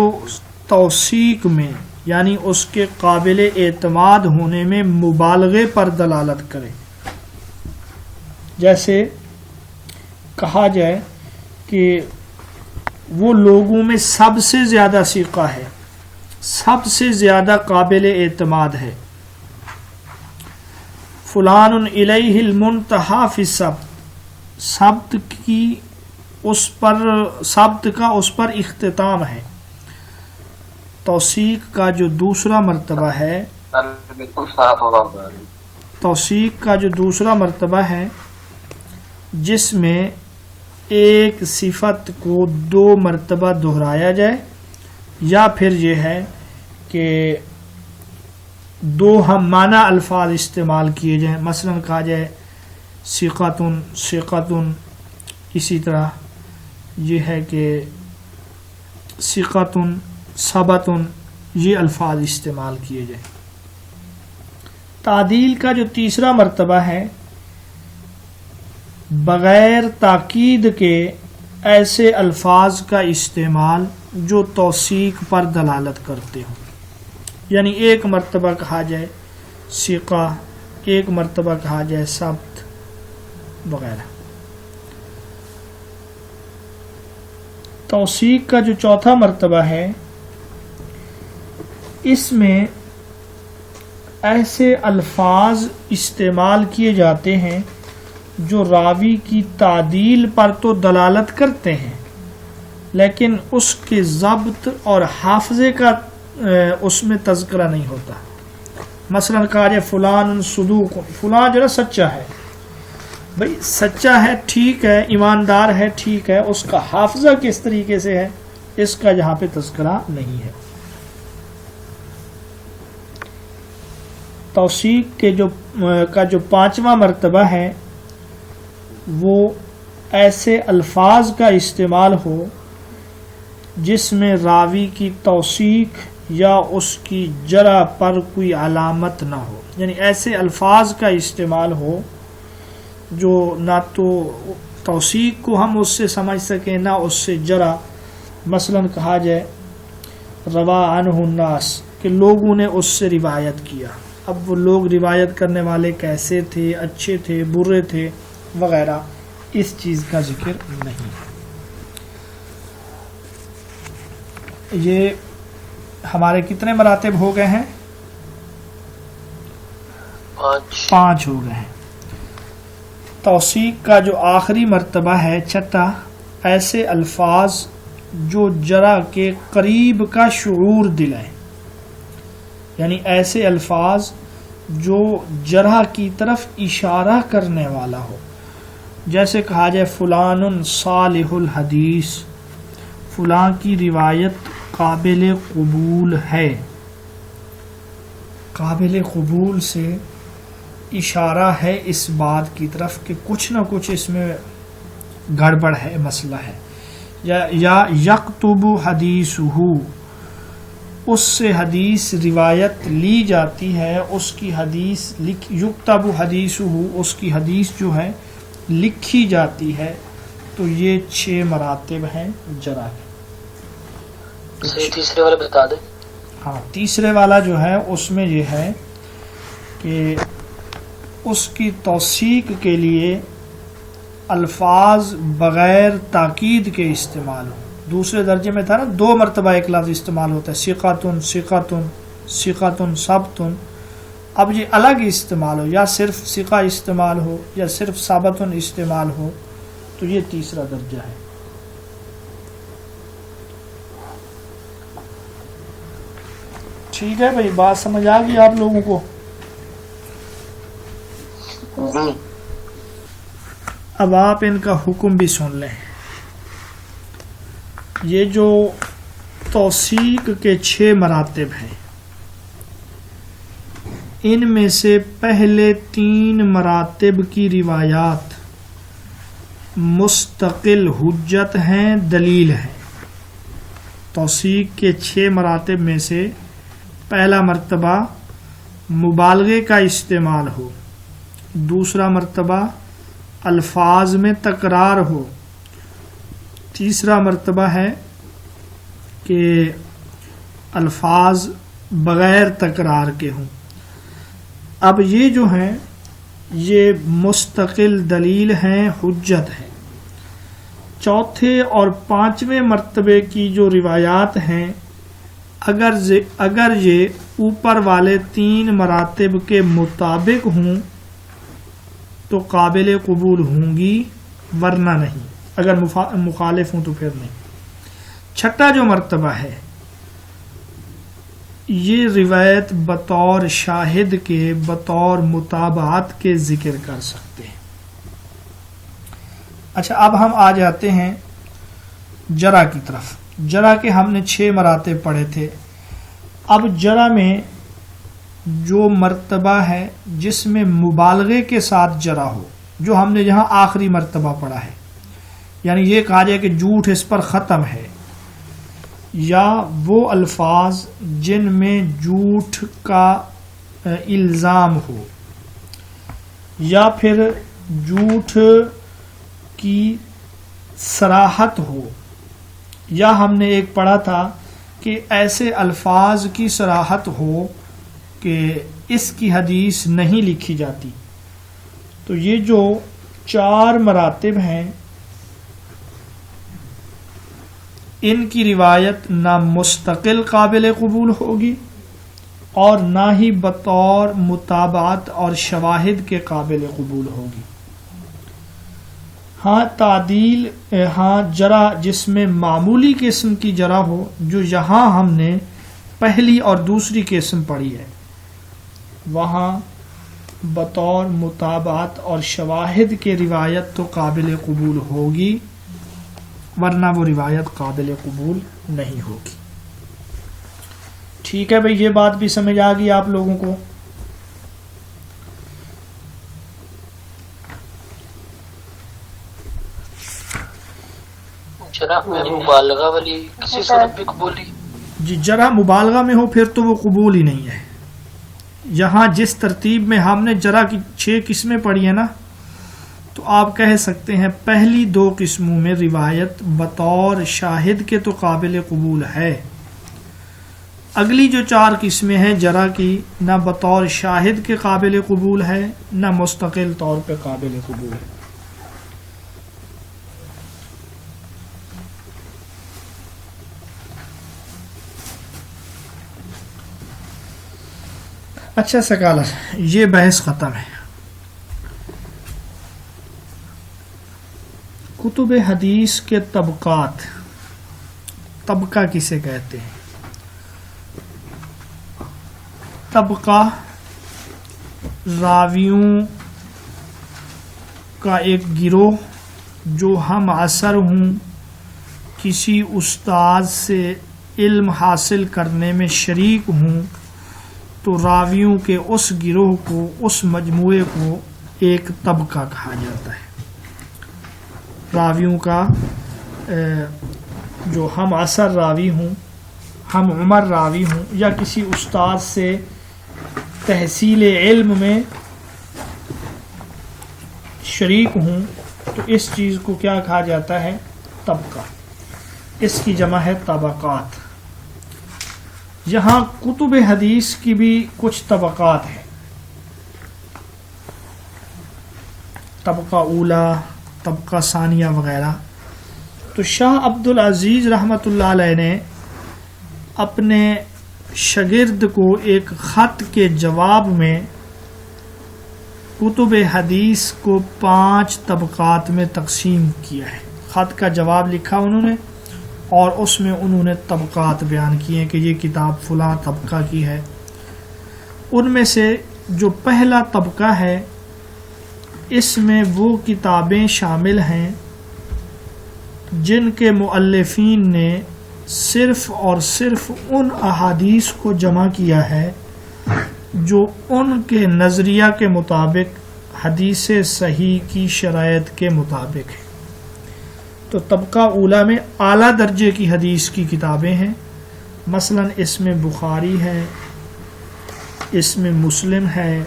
توثیق میں، یعنی اس کے قابل اعتماد ہونے میں مبالغے پر دلالت کرے۔ جیسے کہا جائے کہ وہ لوگوں میں سب سے زیادہ ثقہ ہے، سب سے زیادہ قابل اعتماد ہے۔ فلان الیہ المنتہا فی السبت، سبت کا اس پر اختتام ہے۔ توثیق کا جو دوسرا مرتبہ ہے، توثیق کا جو دوسرا مرتبہ ہے جس میں ایک صفت کو 2 مرتبہ دہرایا جائے، یا پھر یہ ہے کہ 2 ہم معنی الفاظ استعمال کیے جائیں، مثلا کہا جائے ثقۃ ثقۃ، اسی طرح یہ ہے کہ ثقۃ ثبت، یہ الفاظ استعمال کیے جائیں۔ تعدیل کا جو تیسرا مرتبہ ہے بغیر تاکید کے ایسے الفاظ کا استعمال جو توثیق پر دلالت کرتے ہوں، یعنی ایک مرتبہ کہا جائے ثقہ، ایک مرتبہ کہا جائے ثبت وغیرہ۔ توثیق کا جو چوتھا مرتبہ ہے اس میں ایسے الفاظ استعمال کیے جاتے ہیں جو راوی کی تعدیل پر تو دلالت کرتے ہیں لیکن اس کے ضبط اور حافظے کا اس میں تذکرہ نہیں ہوتا۔ مثلا کہا جائے فلان صدوق، فلان جو ہے سچا ہے، بھئی سچا ہے ٹھیک ہے، ایماندار ہے ٹھیک ہے، اس کا حافظہ کس طریقے سے ہے اس کا یہاں پہ تذکرہ نہیں ہے۔ توثیق کے جو 5واں مرتبہ ہے وہ ایسے الفاظ کا استعمال ہو جس میں راوی کی توثیق یا اس کی جرح پر کوئی علامت نہ ہو، یعنی ایسے الفاظ کا استعمال ہو جو نہ تو توثیق کو ہم اس سے سمجھ سکیں نہ اس سے جرح. مثلا کہا جائے روا عنہ الناس کہ لوگوں نے اس سے روایت کیا. اب وہ لوگ روایت کرنے والے کیسے تھے، اچھے تھے، برے تھے وغیرہ، اس چیز کا ذکر نہیں. یہ ہمارے کتنے مراتب ہو گئے ہیں؟ 5 ہو گئے ہیں. توثیق کا جو آخری مرتبہ ہے چھٹا، ایسے الفاظ جو جرح کے قریب کا شعور دلائیں، یعنی ایسے الفاظ جو جرح کی طرف اشارہ کرنے والا ہو. جیسے کہا جائے فلان صالح الحدیث، فلاں کی روایت قابل قبول ہے. قابل قبول سے اشارہ ہے اس بات کی طرف کہ کچھ نہ کچھ اس میں گڑبڑ ہے، مسئلہ ہے. یا یکتب حدیثہ، اس سے حدیث روایت لی جاتی ہے، اس کی حدیث یکتب حدیثہ، اس کی حدیث جو ہے لکھی جاتی ہے. تو یہ 6 مراتب ہیں جرح کے. تیسرے والے بتا دیں. ہاں، تیسرے والا جو ہے اس میں یہ ہے کہ اس کی توثیق کے لیے الفاظ بغیر تاکید کے استعمال ہوں. دوسرے درجے میں تھا نا 2 مرتبہ ایک لفظ استعمال ہوتا ہے، ثقۃ ثقۃ ثقۃ ثبت. اب یہ الگ استعمال ہو، یا صرف ثقہ استعمال ہو یا صرف ثابت استعمال ہو، تو یہ تیسرا درجہ ہے. ٹھیک ہے بھائی، بات سمجھ آ گئی آپ لوگوں کو؟ جی. اب آپ ان کا حکم بھی سن لیں. یہ جو توثیق کے 6 مراتب ہیں، ان میں سے پہلے 3 مراتب کی روایات مستقل حجت ہیں، دلیل ہیں. توثیق کے 6 مراتب میں سے پہلا مرتبہ مبالغے کا استعمال ہو، دوسرا مرتبہ الفاظ میں تکرار ہو، تیسرا مرتبہ ہے کہ الفاظ بغیر تکرار کے ہوں. اب یہ جو ہیں یہ مستقل دلیل ہیں، حجت ہیں. چوتھے اور 5ویں مرتبے کی جو روایات ہیں، اگر یہ اوپر والے 3 مراتب کے مطابق ہوں تو قابل قبول ہوں گی، ورنہ نہیں. اگر مخالف ہوں تو پھر نہیں. چھٹا جو مرتبہ ہے، یہ روایت بطور شاہد کے، بطور متابعت کے ذکر کر سکتے ہیں. اچھا، اب ہم آ جاتے ہیں جرح کی طرف. جرح کے ہم نے 6 مراتب پڑھے تھے. اب جرح میں جو مرتبہ ہے جس میں مبالغے کے ساتھ جرح ہو، جو ہم نے یہاں آخری مرتبہ پڑھا ہے، یعنی یہ کہا جائے کہ جھوٹ اس پر ختم ہے، یا وہ الفاظ جن میں جھوٹ کا الزام ہو، یا پھر جھوٹ کی صراحت ہو، یا ہم نے ایک پڑھا تھا کہ ایسے الفاظ کی صراحت ہو کہ اس کی حدیث نہیں لکھی جاتی. تو یہ جو 4 مراتب ہیں، ان کی روایت نہ مستقل قابل قبول ہوگی اور نہ ہی بطور متابعت اور شواہد کے قابل قبول ہوگی. ہاں تعدیل، ہاں جرح جس میں معمولی قسم کی جرح ہو، جو یہاں ہم نے پہلی اور دوسری قسم پڑھی ہے، وہاں بطور متابعت اور شواہد کے روایت تو قابل قبول ہوگی، ورنہ وہ روایت قابل قبول نہیں ہوگی. ٹھیک ہے بھئی، یہ بات بھی سمجھ آ گئی آپ لوگوں کو؟ جرح میں مبالغہ والی کسی صورت بھی قبول نہیں. جی، جرح مبالغہ میں ہو پھر تو وہ قبول ہی نہیں ہے. یہاں جس ترتیب میں ہم نے جرح کی 6 قسمیں پڑھی ہیں نا، تو آپ کہہ سکتے ہیں پہلی دو قسموں میں روایت بطور شاہد کے تو قابل قبول ہے، اگلی جو چار قسمیں ہیں جرح کی، نہ بطور شاہد کے قابل قبول ہے نہ مستقل طور پہ قابل قبول ہے۔ اچھا سکالر، یہ بحث ختم ہے۔ کتب حدیث کے طبقات، طبقہ کسے کہتے ہیں؟ طبقہ راویوں کا ایک گروہ جو ہم عصر ہوں، کسی استاد سے علم حاصل کرنے میں شریک ہوں، تو راویوں کے اس گروہ کو، اس مجموعے کو ایک طبقہ کہا جاتا ہے۔ راویوں کا جو ہم عصر راوی ہوں، ہم عمر راوی ہوں، یا کسی استاد سے تحصیل علم میں شریک ہوں، تو اس چیز کو کیا کہا جاتا ہے؟ طبقہ۔ اس کی جمع ہے طبقات۔ یہاں کتب حدیث کی بھی کچھ طبقات ہیں، طبقہ اولا، طبقہ ثانیہ وغیرہ۔ تو شاہ عبد العزیز رحمۃ اللہ علیہ نے اپنے شاگرد کو ایک خط کے جواب میں کتب حدیث کو 5 طبقات میں تقسیم کیا ہے۔ خط کا جواب لکھا انہوں نے، اور اس میں انہوں نے طبقات بیان کیے کہ یہ کتاب فلاں طبقہ کی ہے۔ ان میں سے جو پہلا طبقہ ہے، اس میں وہ کتابیں شامل ہیں جن کے مؤلفین نے صرف اور صرف ان احادیث کو جمع کیا ہے جو ان کے نظریہ کے مطابق حدیث صحیح کی شرائط کے مطابق ہے۔ تو طبقہ اولا میں اعلیٰ درجے کی حدیث کی کتابیں ہیں، مثلا اس میں بخاری ہے، اس میں مسلم ہے،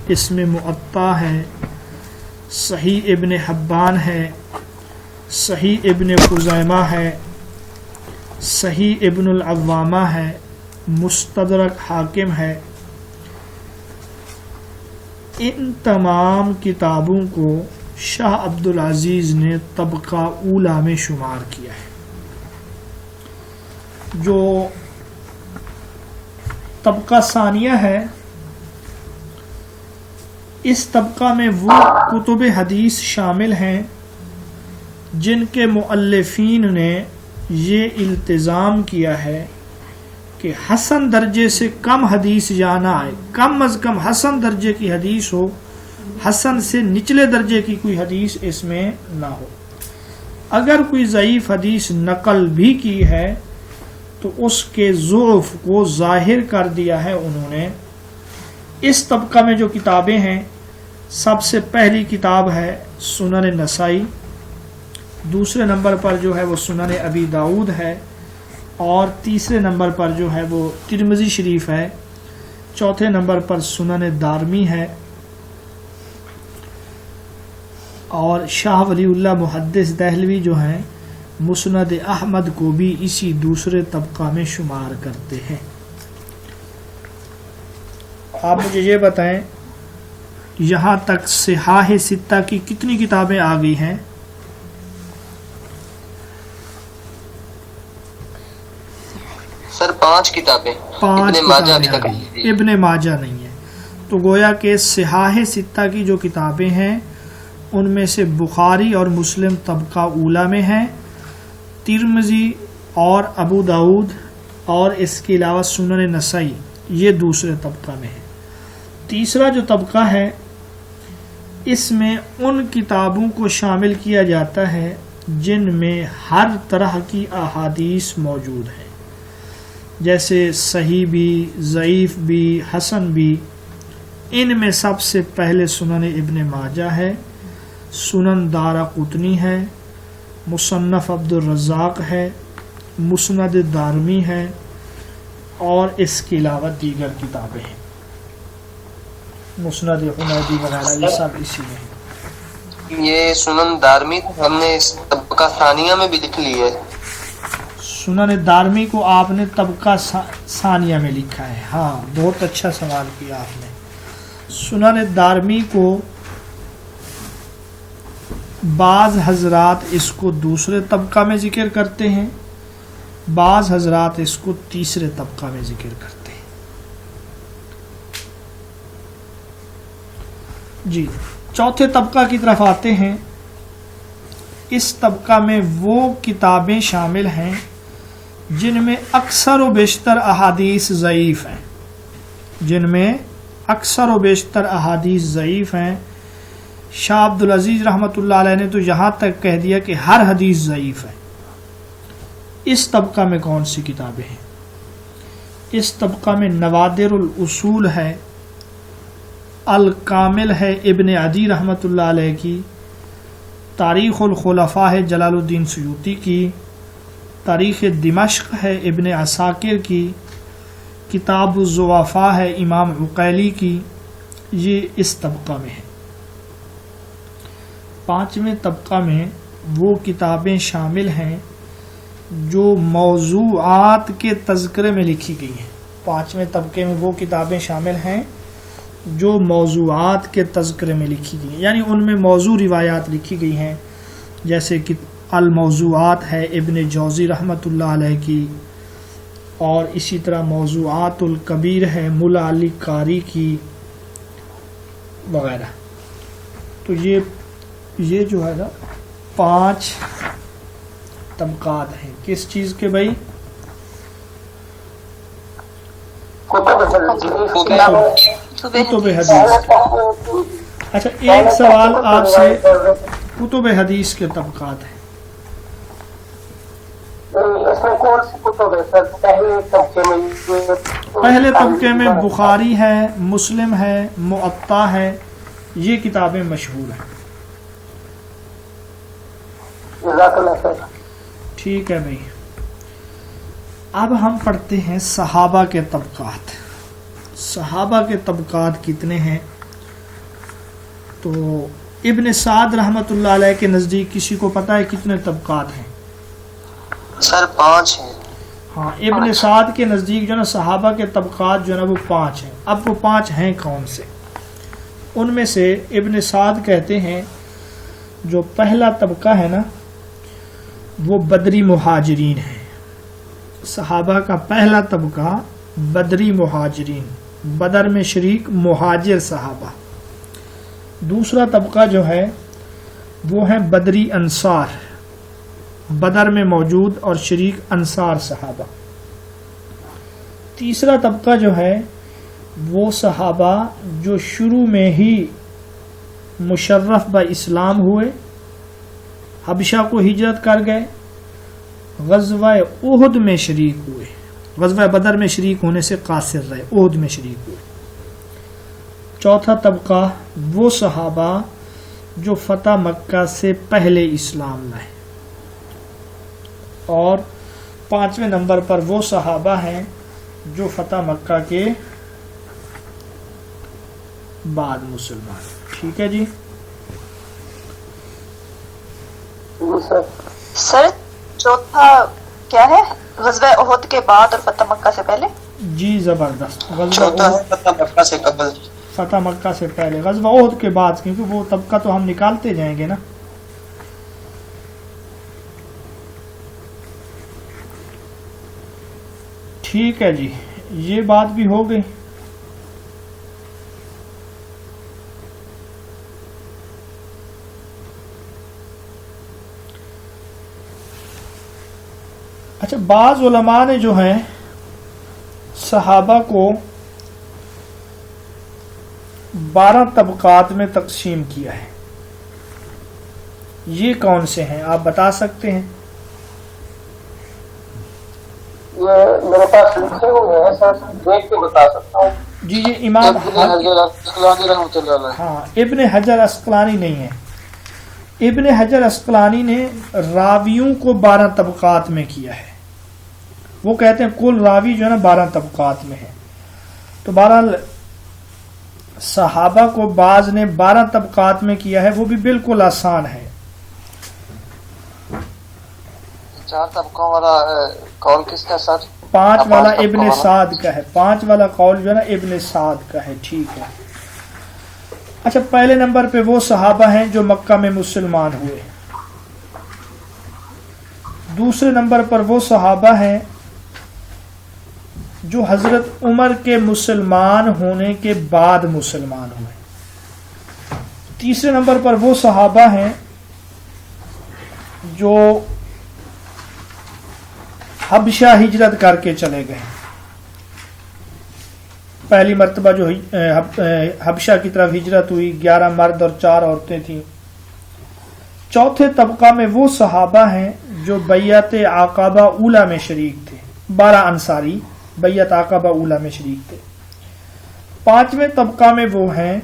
اس میں معطا ہے، صحیح ابن حبان ہے، صحیح ابن خزیمہ ہے، صحیح ابن العوامہ ہے، مستدرک حاکم ہے۔ ان تمام کتابوں کو شاہ عبد العزیز نے طبقہ اولا میں شمار کیا ہے۔ جو طبقہ ثانیہ ہے، اس طبقہ میں وہ کتب حدیث شامل ہیں جن کے مؤلفین نے یہ التزام کیا ہے کہ حسن درجے سے کم حدیث یا نہ آئے، کم از کم حسن درجے کی حدیث ہو، حسن سے نچلے درجے کی کوئی حدیث اس میں نہ ہو۔ اگر کوئی ضعیف حدیث نقل بھی کی ہے تو اس کے ضعف کو ظاہر کر دیا ہے انہوں نے۔ اس طبقہ میں جو کتابیں ہیں، سب سے پہلی کتاب ہے سنن نسائی، دوسرے نمبر پر جو ہے وہ سنن ابی داؤد ہے، اور تیسرے نمبر پر جو ہے وہ ترمذی شریف ہے، چوتھے نمبر پر سنن دارمی ہے، اور شاہ ولی اللہ محدث دہلوی جو ہیں مسند احمد کو بھی اسی دوسرے طبقہ میں شمار کرتے ہیں۔ آپ مجھے یہ بتائیں یہاں تک صحاح ستہ کی کتنی کتابیں آ گئی ہیں؟ سر 5 کتابیں، 5 ابن ماجہ ابھی کتابیں تک آ گئی، ابن ماجہ نہیں ہے۔ تو گویا کہ صحاح ستہ کی جو کتابیں ہیں ان میں سے بخاری اور مسلم طبقہ اولا میں ہیں، ترمذی اور ابو داؤد اور اس کے علاوہ سنن نسائی یہ دوسرے طبقہ میں ہے۔ تیسرا جو طبقہ ہے اس میں ان کتابوں کو شامل کیا جاتا ہے جن میں ہر طرح کی احادیث موجود ہیں، جیسے صحیح بھی، ضعیف بھی، حسن بھی۔ ان میں سب سے پہلے سنن ابن ماجہ ہے، سنن دارقطنی ہے، مصنف عبد الرزاق ہے، مسند دارمی ہے، اور اس کے علاوہ دیگر کتابیں ہیں، مسند حمیدی وغیرہ، یہ سب اسی میں ہیں۔ یہ سنن دارمی ہم نے اس طبقہ ثانیہ میں بھی لکھ لی ہے. سنن دارمی کو آپ نے طبقہ ثانیہ میں لکھا ہے. ہاں بہت اچھا سوال کیا آپ نے. سنن دارمی کو بعض حضرات اس کو دوسرے طبقہ میں ذکر کرتے ہیں، بعض حضرات اس کو تیسرے طبقہ میں ذکر کرتے ہیں. جی چوتھے طبقہ کی طرف آتے ہیں. اس طبقہ میں وہ کتابیں شامل ہیں جن میں اکثر و بیشتر احادیث ضعیف ہیں، جن میں اکثر و بیشتر احادیث ضعیف ہیں. شاہ عبد العزیز رحمۃ اللہ علیہ نے تو یہاں تک کہہ دیا کہ ہر حدیث ضعیف ہے. اس طبقہ میں کون سی کتابیں ہیں؟ اس طبقہ میں نوادر الاصول ہے، الکامل ہے ابن عدی رحمۃ اللہ علیہ کی، تاریخ الخلفاء ہے جلال الدین سیوطی کی، تاریخ دمشق ہے ابن عساکر کی، کتاب الضعفاء ہے امام عقیلی کی. یہ اس طبقہ میں ہے. پانچویں طبقہ میں وہ کتابیں شامل ہیں جو موضوعات کے تذکرے میں لکھی گئی ہیں. پانچویں طبقے میں وہ کتابیں شامل ہیں جو موضوعات کے تذکرے میں لکھی گئی ہیں، یعنی ان میں موضوع روایات لکھی گئی ہیں، جیسے کہ الموضوعات ہے ابن جوزی رحمۃ اللہ علیہ کی، اور اسی طرح موضوعات الکبیر ہے ملا علی قاری کی وغیرہ. تو یہ جو ہے نا 5 طبقات ہیں کس چیز کے بھائی؟ کتب حدیث. اچھا ایک سوال آپ سے، کتب حدیث کے طبقات ہیں. پہلے طبقے میں بخاری ہے، مسلم ہے، موطا ہے، یہ کتابیں مشہور ہیں. ٹھیک ہے بھائی. اب ہم پڑھتے ہیں صحابہ کے طبقات. صحابہ کے طبقات کتنے ہیں؟ تو ابن سعد رحمۃ اللہ علیہ کے نزدیک کسی کو پتہ ہے کتنے طبقات ہیں؟ سر 5 ہیں. ہاں ابن سعد کے نزدیک جو نا صحابہ کے طبقات جو نا وہ 5 ہیں. اب وہ 5 ہیں کون سے؟ ان میں سے ابن سعد کہتے ہیں جو پہلا طبقہ ہے نا وہ بدری مہاجرین ہے. صحابہ کا پہلا طبقہ بدری مہاجرین، بدر میں شریک مہاجر صحابہ. دوسرا طبقہ جو ہے وہ ہے بدری انصار، بدر میں موجود اور شریک انصار صحابہ. تیسرا طبقہ جو ہے وہ صحابہ جو شروع میں ہی مشرف با اسلام ہوئے، حبشہ کو ہجرت کر گئے، غزوہ احد میں شریک ہوئے، غزوہ بدر میں شریک ہونے سے قاصر رہے، احد میں شریک ہوئے. چوتھا طبقہ وہ صحابہ جو فتح مکہ سے پہلے اسلام لائے. اور 5ویں نمبر پر وہ صحابہ ہیں جو فتح مکہ کے بعد مسلمان. ٹھیک ہے جی. سر چوتھا کیا ہے؟ غزوہ احد کے بعد اور فتح مکہ سے پہلے. جی زبردست. چوتھا ہے فتح مکہ سے قبل، فتح مکہ سے پہلے، غزوہ احد کے بعد، کیونکہ وہ طبقہ تو ہم نکالتے جائیں گے نا. ٹھیک ہے جی، یہ بات بھی ہو گئی. اچھا بعض علماء نے جو ہیں صحابہ کو 12 طبقات میں تقسیم کیا ہے. یہ کون سے ہیں آپ بتا سکتے ہیں؟ یہ میرے پاس لکھے ہوئے ہیں سر، دیکھ کے بتا سکتا ہوں. جی یہ امام ہاں ابن حجر عسقلانی نہیں ہے. ابن حجر عسقلانی نے راویوں کو 12 طبقات میں کیا ہے. وہ کہتے ہیں کل راوی جو ہے نا 12 طبقات میں ہے. تو بہرحال صحابہ کو بعض نے 12 طبقات میں کیا ہے، وہ بھی بالکل آسان ہے۔ 4 طبقوں والا قول کس کا سر؟ 5 والا ابن سعد کا ہے، 5 والا قول جو ہے نا ابن سعد کا ہے، ٹھیک ہے۔ اچھا، پہلے نمبر پہ وہ صحابہ ہیں جو مکہ میں مسلمان ہوئے، دوسرے نمبر پر وہ صحابہ ہیں جو حضرت عمر کے مسلمان ہونے کے بعد مسلمان ہوئے، تیسرے نمبر پر وہ صحابہ ہیں جو حبشہ ہجرت کر کے چلے گئے، پہلی مرتبہ جو حبشہ کی طرف ہجرت ہوئی، 11 مرد اور 4 عورتیں تھیں۔ چوتھے طبقہ میں وہ صحابہ ہیں جو بیعت عقبہ اولی میں شریک تھے، 12 انصاری بیعت عقبہ اولی میں شریک تھے۔ 5ویں طبقہ میں وہ ہیں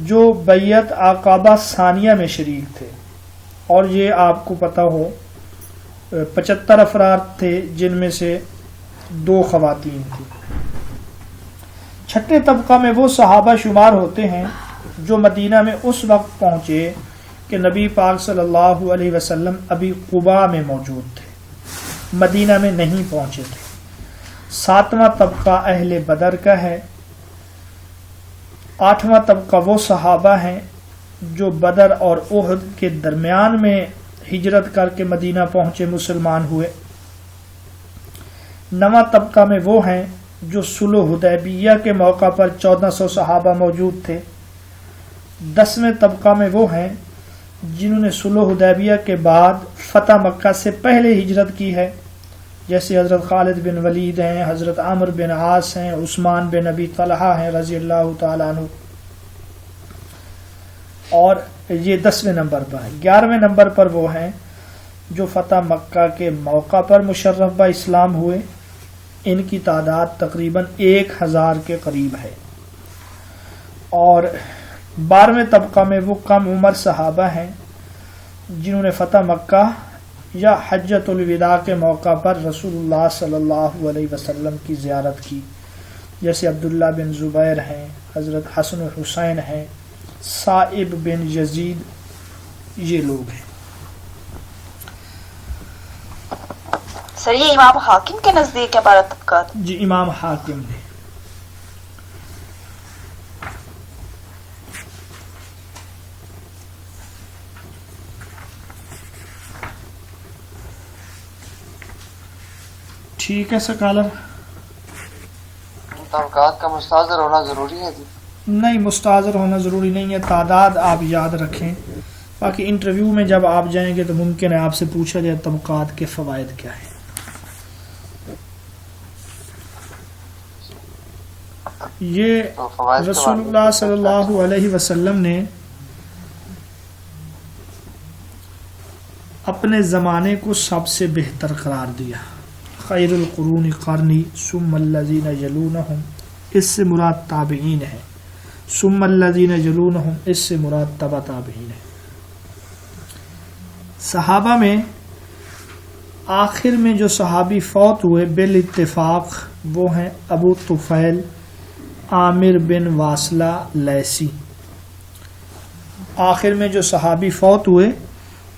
جو بیعت عقبہ ثانیہ میں شریک تھے، اور یہ آپ کو پتہ ہو 75 افراد تھے، جن میں سے 2 خواتین تھیں۔ 6ٹھے طبقہ میں وہ صحابہ شمار ہوتے ہیں جو مدینہ میں اس وقت پہنچے کہ نبی پاک صلی اللہ علیہ وسلم ابھی قباء میں موجود تھے، مدینہ میں نہیں پہنچے تھے۔ 7واں طبقہ اہل بدر کا ہے۔ 8واں طبقہ وہ صحابہ ہیں جو بدر اور احد کے درمیان میں ہجرت کر کے مدینہ پہنچے، مسلمان ہوئے۔ 9واں طبقہ میں وہ ہیں جو صلح حدیبیہ کے موقع پر 1400 صحابہ موجود تھے۔ 10ویں طبقہ میں وہ ہیں جنہوں نے صلح حدیبیہ کے بعد فتح مکہ سے پہلے ہجرت کی ہے، جیسے حضرت خالد بن ولید ہیں، حضرت عمرو بن عاص ہیں، عثمان بن ابی طلحہ ہیں رضی اللہ تعالیٰ عنہ، اور یہ 10ویں نمبر پر ہے۔ 11ویں نمبر پر وہ ہیں جو فتح مکہ کے موقع پر مشرف با اسلام ہوئے، ان کی تعداد تقریباً 1000 کے قریب ہے۔ اور 12ویں طبقہ میں وہ کم عمر صحابہ ہیں جنہوں نے فتح مکہ یا حجۃ الوداع کے موقع پر رسول اللہ صلی اللہ علیہ وسلم کی زیارت کی، جیسے عبداللہ بن زبیر ہیں، حضرت حسن و حسین ہیں، صائب بن یزید، یہ لوگ ہیں۔ سر یہ امام حاکم کے نزدیک ہے 12 طبقات؟ جی، امام حاکم نے۔ ٹھیک ہے سکالر، طبقات کا مستحضر ہونا ضروری ہے جی؟ نہیں، مستحضر ہونا ضروری نہیں ہے، تعداد آپ یاد رکھیں، باقی انٹرویو میں جب آپ جائیں گے تو ممکن ہے آپ سے پوچھا جائے طبقات کے فوائد کیا ہیں۔ یہ رسول اللہ صلی اللہ علیہ وسلم نے اپنے زمانے کو سب سے بہتر قرار دیا، خیر القرون قرنی ثم الذین یلونہم، اس سے مراد تابعین ہے، ثم الذین یلونہم اس سے مراد تبع تابعین ہے۔ صحابہ میں آخر میں جو صحابی فوت ہوئے بالاتفاق وہ ہیں ابو طفیل عامر بن واصلہ لیثی۔ آخر میں جو صحابی فوت ہوئے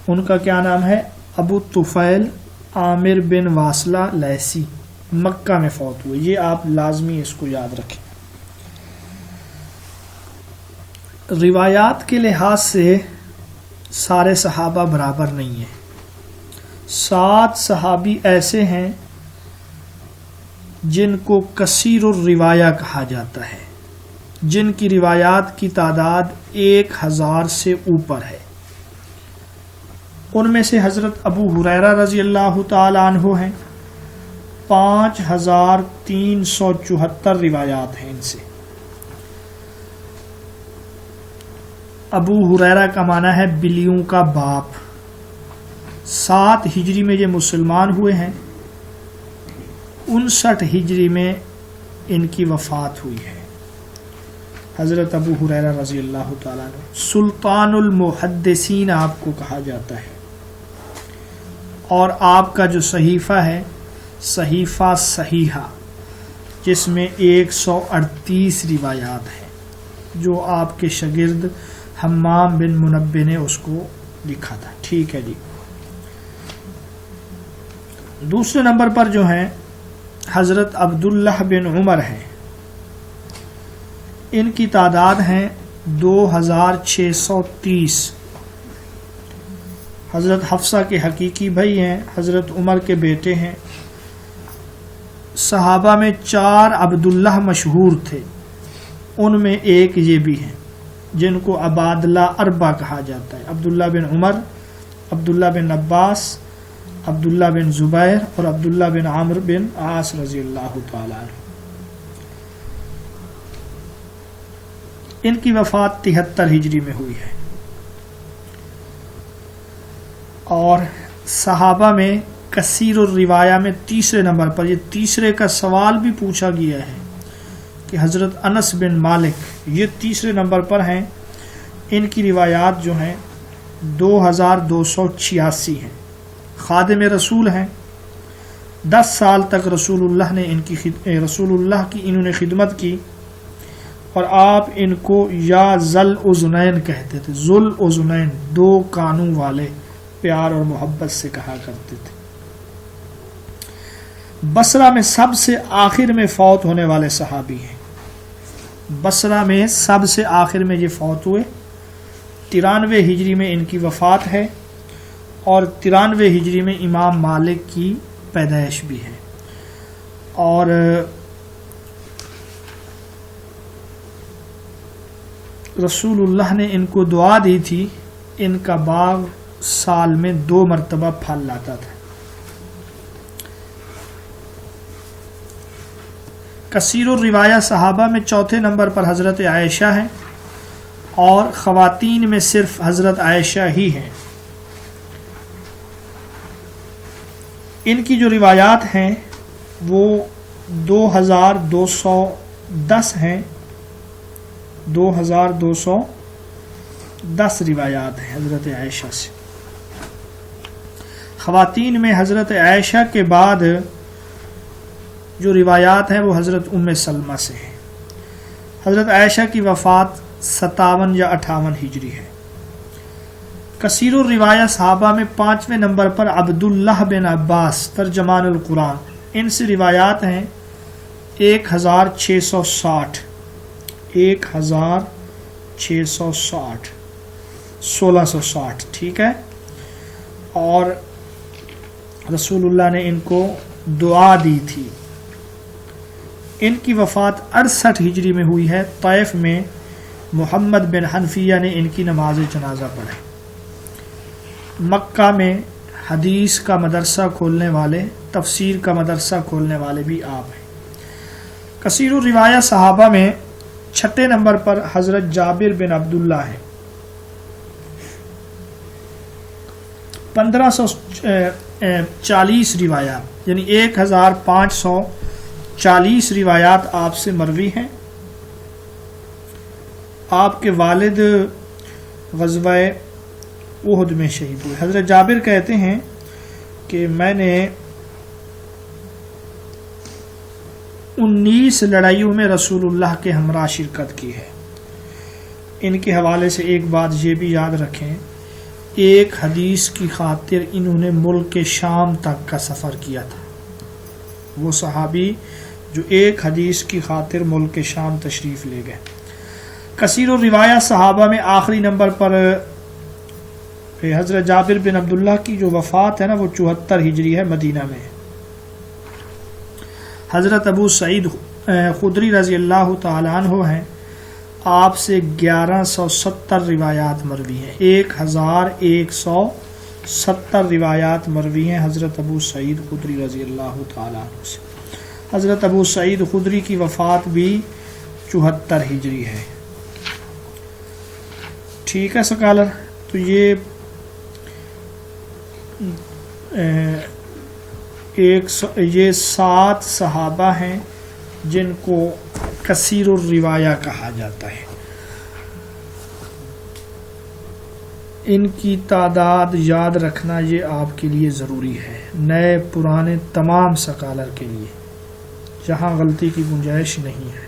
ان کا کیا نام ہے؟ ابو طفیل عامر بن واصلہ لیثی، مکہ میں فوت ہوئے، یہ آپ لازمی اس کو یاد رکھیں۔ روایات کے لحاظ سے سارے صحابہ برابر نہیں ہیں، 7 صحابی ایسے ہیں جن کو کثیر الروایہ کہا جاتا ہے، جن کی روایات کی تعداد 1000 سے اوپر ہے۔ ان میں سے حضرت ابو ہریرہ رضی اللہ تعالی عنہ ہیں، 5374 روایات ہیں ان سے۔ ابو ہریرہ کا معنی ہے بلیوں کا باپ۔ 7 ہجری میں یہ مسلمان ہوئے ہیں، 59 ہجری میں ان کی وفات ہوئی ہے۔ حضرت ابو ہریرہ رضی اللہ تعالیٰ عنہ سلطان المحدثین آپ کو کہا جاتا ہے، اور آپ کا جو صحیفہ ہے صحیفہ صحیحہ، جس میں 138 روایات ہیں، جو آپ کے شاگرد حمام بن منبہ نے اس کو لکھا تھا. ٹھیک ہے جی. دوسرے نمبر پر جو ہیں حضرت عبداللہ بن عمر ہیں. ان کی تعداد ہیں 2630. حضرت حفصہ کے حقیقی بھائی ہیں, حضرت عمر کے بیٹے ہیں. صحابہ میں 4 عبداللہ مشہور تھے, ان میں ایک یہ بھی ہیں جن کو عبادلہ اربع کہا جاتا ہے. عبداللہ بن عمر, عبداللہ بن عباس, عبداللہ بن زبیر اور عبداللہ بن عمرو بن عاص رضی اللہ تعالی عنہ. ان کی وفات 73 ہجری میں ہوئی ہے. اور صحابہ میں کثیر الروایہ میں تیسرے نمبر پر, یہ تیسرے کا سوال بھی پوچھا گیا ہے کہ حضرت انس بن مالک یہ تیسرے نمبر پر ہیں. ان کی روایات جو ہیں 2286 ہیں. خادم رسول ہیں, 10 سال تک رسول اللہ نے انہوں نے خدمت کی, اور آپ ان کو یا ذل اذنین کہتے تھے. ذل اذنین, 2 کانوں والے, پیار اور محبت سے کہا کرتے تھے. بصرہ میں سب سے آخر میں فوت ہونے والے صحابی ہیں. بصرہ میں سب سے آخر میں یہ فوت ہوئے. 93 ہجری میں ان کی وفات ہے, اور 93 ہجری میں امام مالک کی پیدائش بھی ہے. اور رسول اللہ نے ان کو دعا دی تھی, ان کا باغ سال میں 2 مرتبہ پھل لاتا تھا. کثیر الروایہ صحابہ میں چوتھے نمبر پر حضرت عائشہ ہیں, اور خواتین میں صرف حضرت عائشہ ہی ہیں. ان کی جو روایات ہیں وہ 2210 ہیں. 2210 روایات ہیں حضرت عائشہ سے. خواتین میں حضرت عائشہ کے بعد جو روایات ہیں وہ حضرت ام سلمہ سے ہیں. حضرت عائشہ کی وفات 57 یا 58 ہجری ہے. کثیر الروایہ صحابہ میں 5ویں نمبر پر عبداللہ بن عباس ترجمان القرآن. ان سے روایات ہیں 1660 1660. ٹھیک ہے. اور رسول اللہ نے ان کو دعا دی تھی. ان کی وفات 68 ہجری میں ہوئی ہے. طائف میں محمد بن حنفیہ نے ان کی نماز جنازہ پڑھی. مکہ میں حدیث کا مدرسہ کھولنے والے, تفسیر کا مدرسہ کھولنے والے بھی آپ ہیں. کثیر الروایہ صحابہ میں 6 نمبر پر حضرت جابر بن عبداللہ ہیں. 1540 روایات یعنی 1540 روایات آپ سے مروی ہیں. آپ کے والد غزوہ احد میں شہید ہوئے. حضرت جابر کہتے ہیں کہ میں نے 19 لڑائیوں میں رسول اللہ کے ہمراہ شرکت کی ہے. ان کے حوالے سے ایک بات یہ بھی یاد رکھیں, ایک حدیث کی خاطر انہوں نے ملک شام تک کا سفر کیا تھا. وہ صحابی جو ایک حدیث کی خاطر ملک شام تشریف لے گئے. کثیر الروایہ صحابہ میں آخری نمبر پر حضرت جابر بن عبداللہ کی جو وفات ہے نا وہ 74 ہجری ہے, مدینہ میں. حضرت ابو سعید خدری رضی اللہ تعالیٰ عنہ ہیں, آپ سے 1170 روایات مروی ہیں. 1170 روایات مروی ہیں حضرت ابو سعید خدری رضی اللہ تعالیٰ عنہ سے. حضرت ابو سعید خدری کی وفات بھی 74 ہجری ہے. ٹھیک ہے سکالر. تو یہ 7 صحابہ ہیں جن کو کثیر الروایہ کہا جاتا ہے. ان کی تعداد یاد رکھنا یہ آپ کے لیے ضروری ہے, نئے پرانے تمام سکالر کے لیے, جہاں غلطی کی گنجائش نہیں ہے.